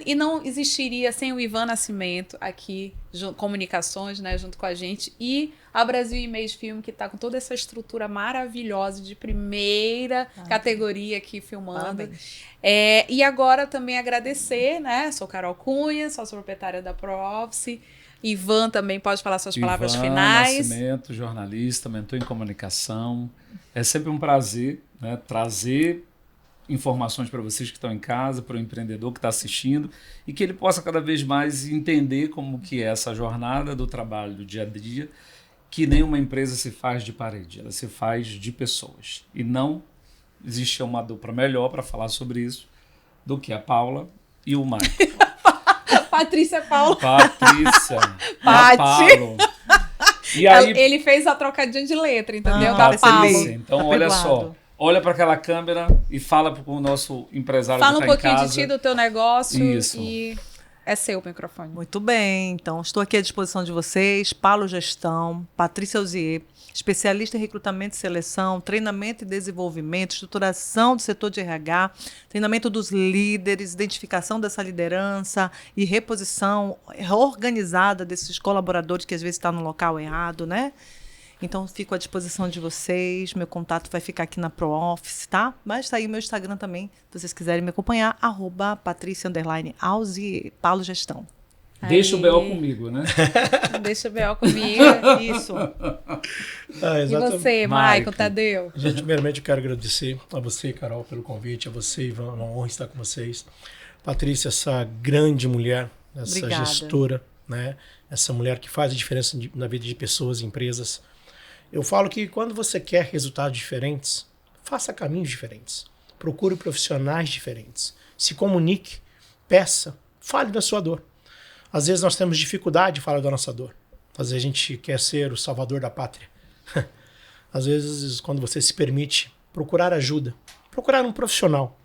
[SPEAKER 1] E não existiria sem o Ivan Nascimento aqui, comunicações, né, junto com a gente, e a Brasil Image Film, que está com toda essa estrutura maravilhosa de primeira categoria aqui filmando. E agora também agradecer, né, sou Carol Cunha, sou proprietária da ProOffice. Ivan também pode falar suas palavras finais.
[SPEAKER 2] Nascimento, jornalista, mentor em comunicação. É sempre um prazer, né, trazer informações para vocês que estão em casa, para o empreendedor que está assistindo, e que ele possa cada vez mais entender como que é essa jornada do trabalho do dia a dia, que nenhuma empresa se faz de parede, ela se faz de pessoas. E não existe uma dupla melhor para falar sobre isso do que a Paula e o Michael.
[SPEAKER 1] Patrícia Paula.
[SPEAKER 2] Patrícia.
[SPEAKER 1] Pati.
[SPEAKER 2] E aí,
[SPEAKER 1] ele fez a trocadinha de letra, entendeu?
[SPEAKER 2] Da
[SPEAKER 1] Paula.
[SPEAKER 2] Então, olha só. Olha para aquela câmera e fala para o nosso empresário
[SPEAKER 1] que está em casa. Fala um pouquinho de ti, do teu negócio.
[SPEAKER 2] Isso.
[SPEAKER 1] E é seu o microfone.
[SPEAKER 3] Muito bem. Então, estou aqui à disposição de vocês. Paulo Gestão, Patrícia Ozier, especialista em recrutamento e seleção, treinamento e desenvolvimento, estruturação do setor de RH, treinamento dos líderes, identificação dessa liderança e reposição organizada desses colaboradores que às vezes estão no local errado, né? Então, fico à disposição de vocês. Meu contato vai ficar aqui na ProOffice, tá? Mas tá aí o meu Instagram também, se vocês quiserem me acompanhar, @Patrícia_Alzier, Paulo Gestão.
[SPEAKER 2] Deixa o B.O. comigo, né?
[SPEAKER 1] Deixa o B.O. comigo, isso. E você, Michael, Tadeu?
[SPEAKER 4] Gente, primeiramente eu quero agradecer a você, Carol, pelo convite, a você, Ivan, uma honra estar com vocês. Patrícia, essa grande mulher, essa
[SPEAKER 3] Obrigada.
[SPEAKER 4] Gestora, né? Essa mulher que faz a diferença na vida de pessoas e empresas. Eu falo que quando você quer resultados diferentes, faça caminhos diferentes. Procure profissionais diferentes. Se comunique, peça, fale da sua dor. Às vezes nós temos dificuldade de falar da nossa dor. Às vezes a gente quer ser o salvador da pátria. Às vezes, quando você se permite procurar ajuda, procurar um profissional,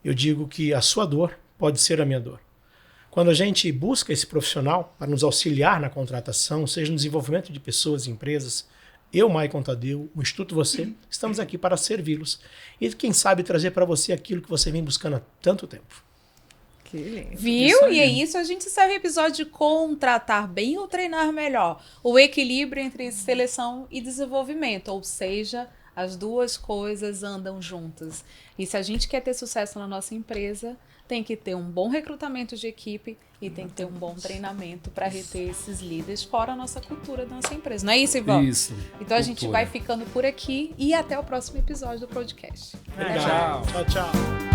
[SPEAKER 4] eu digo que a sua dor pode ser a minha dor. Quando a gente busca esse profissional para nos auxiliar na contratação, seja no desenvolvimento de pessoas e empresas, eu, Maicon Tadeu, o Instituto Você, estamos aqui para servi-los e, quem sabe, trazer para você aquilo que você vem buscando há tanto tempo.
[SPEAKER 3] Que lindo.
[SPEAKER 1] Viu? E é isso, a gente encerra o episódio de contratar bem ou treinar melhor. O equilíbrio entre seleção e desenvolvimento, ou seja, as duas coisas andam juntas. E se a gente quer ter sucesso na nossa empresa, tem que ter um bom recrutamento de equipe e tem que ter um bom treinamento para reter esses líderes, fora a nossa cultura da nossa empresa. Não é isso, Ivan?
[SPEAKER 2] Isso.
[SPEAKER 1] Então a gente vai ficando por aqui e até o próximo episódio do podcast.
[SPEAKER 4] Legal. Tchau, tchau.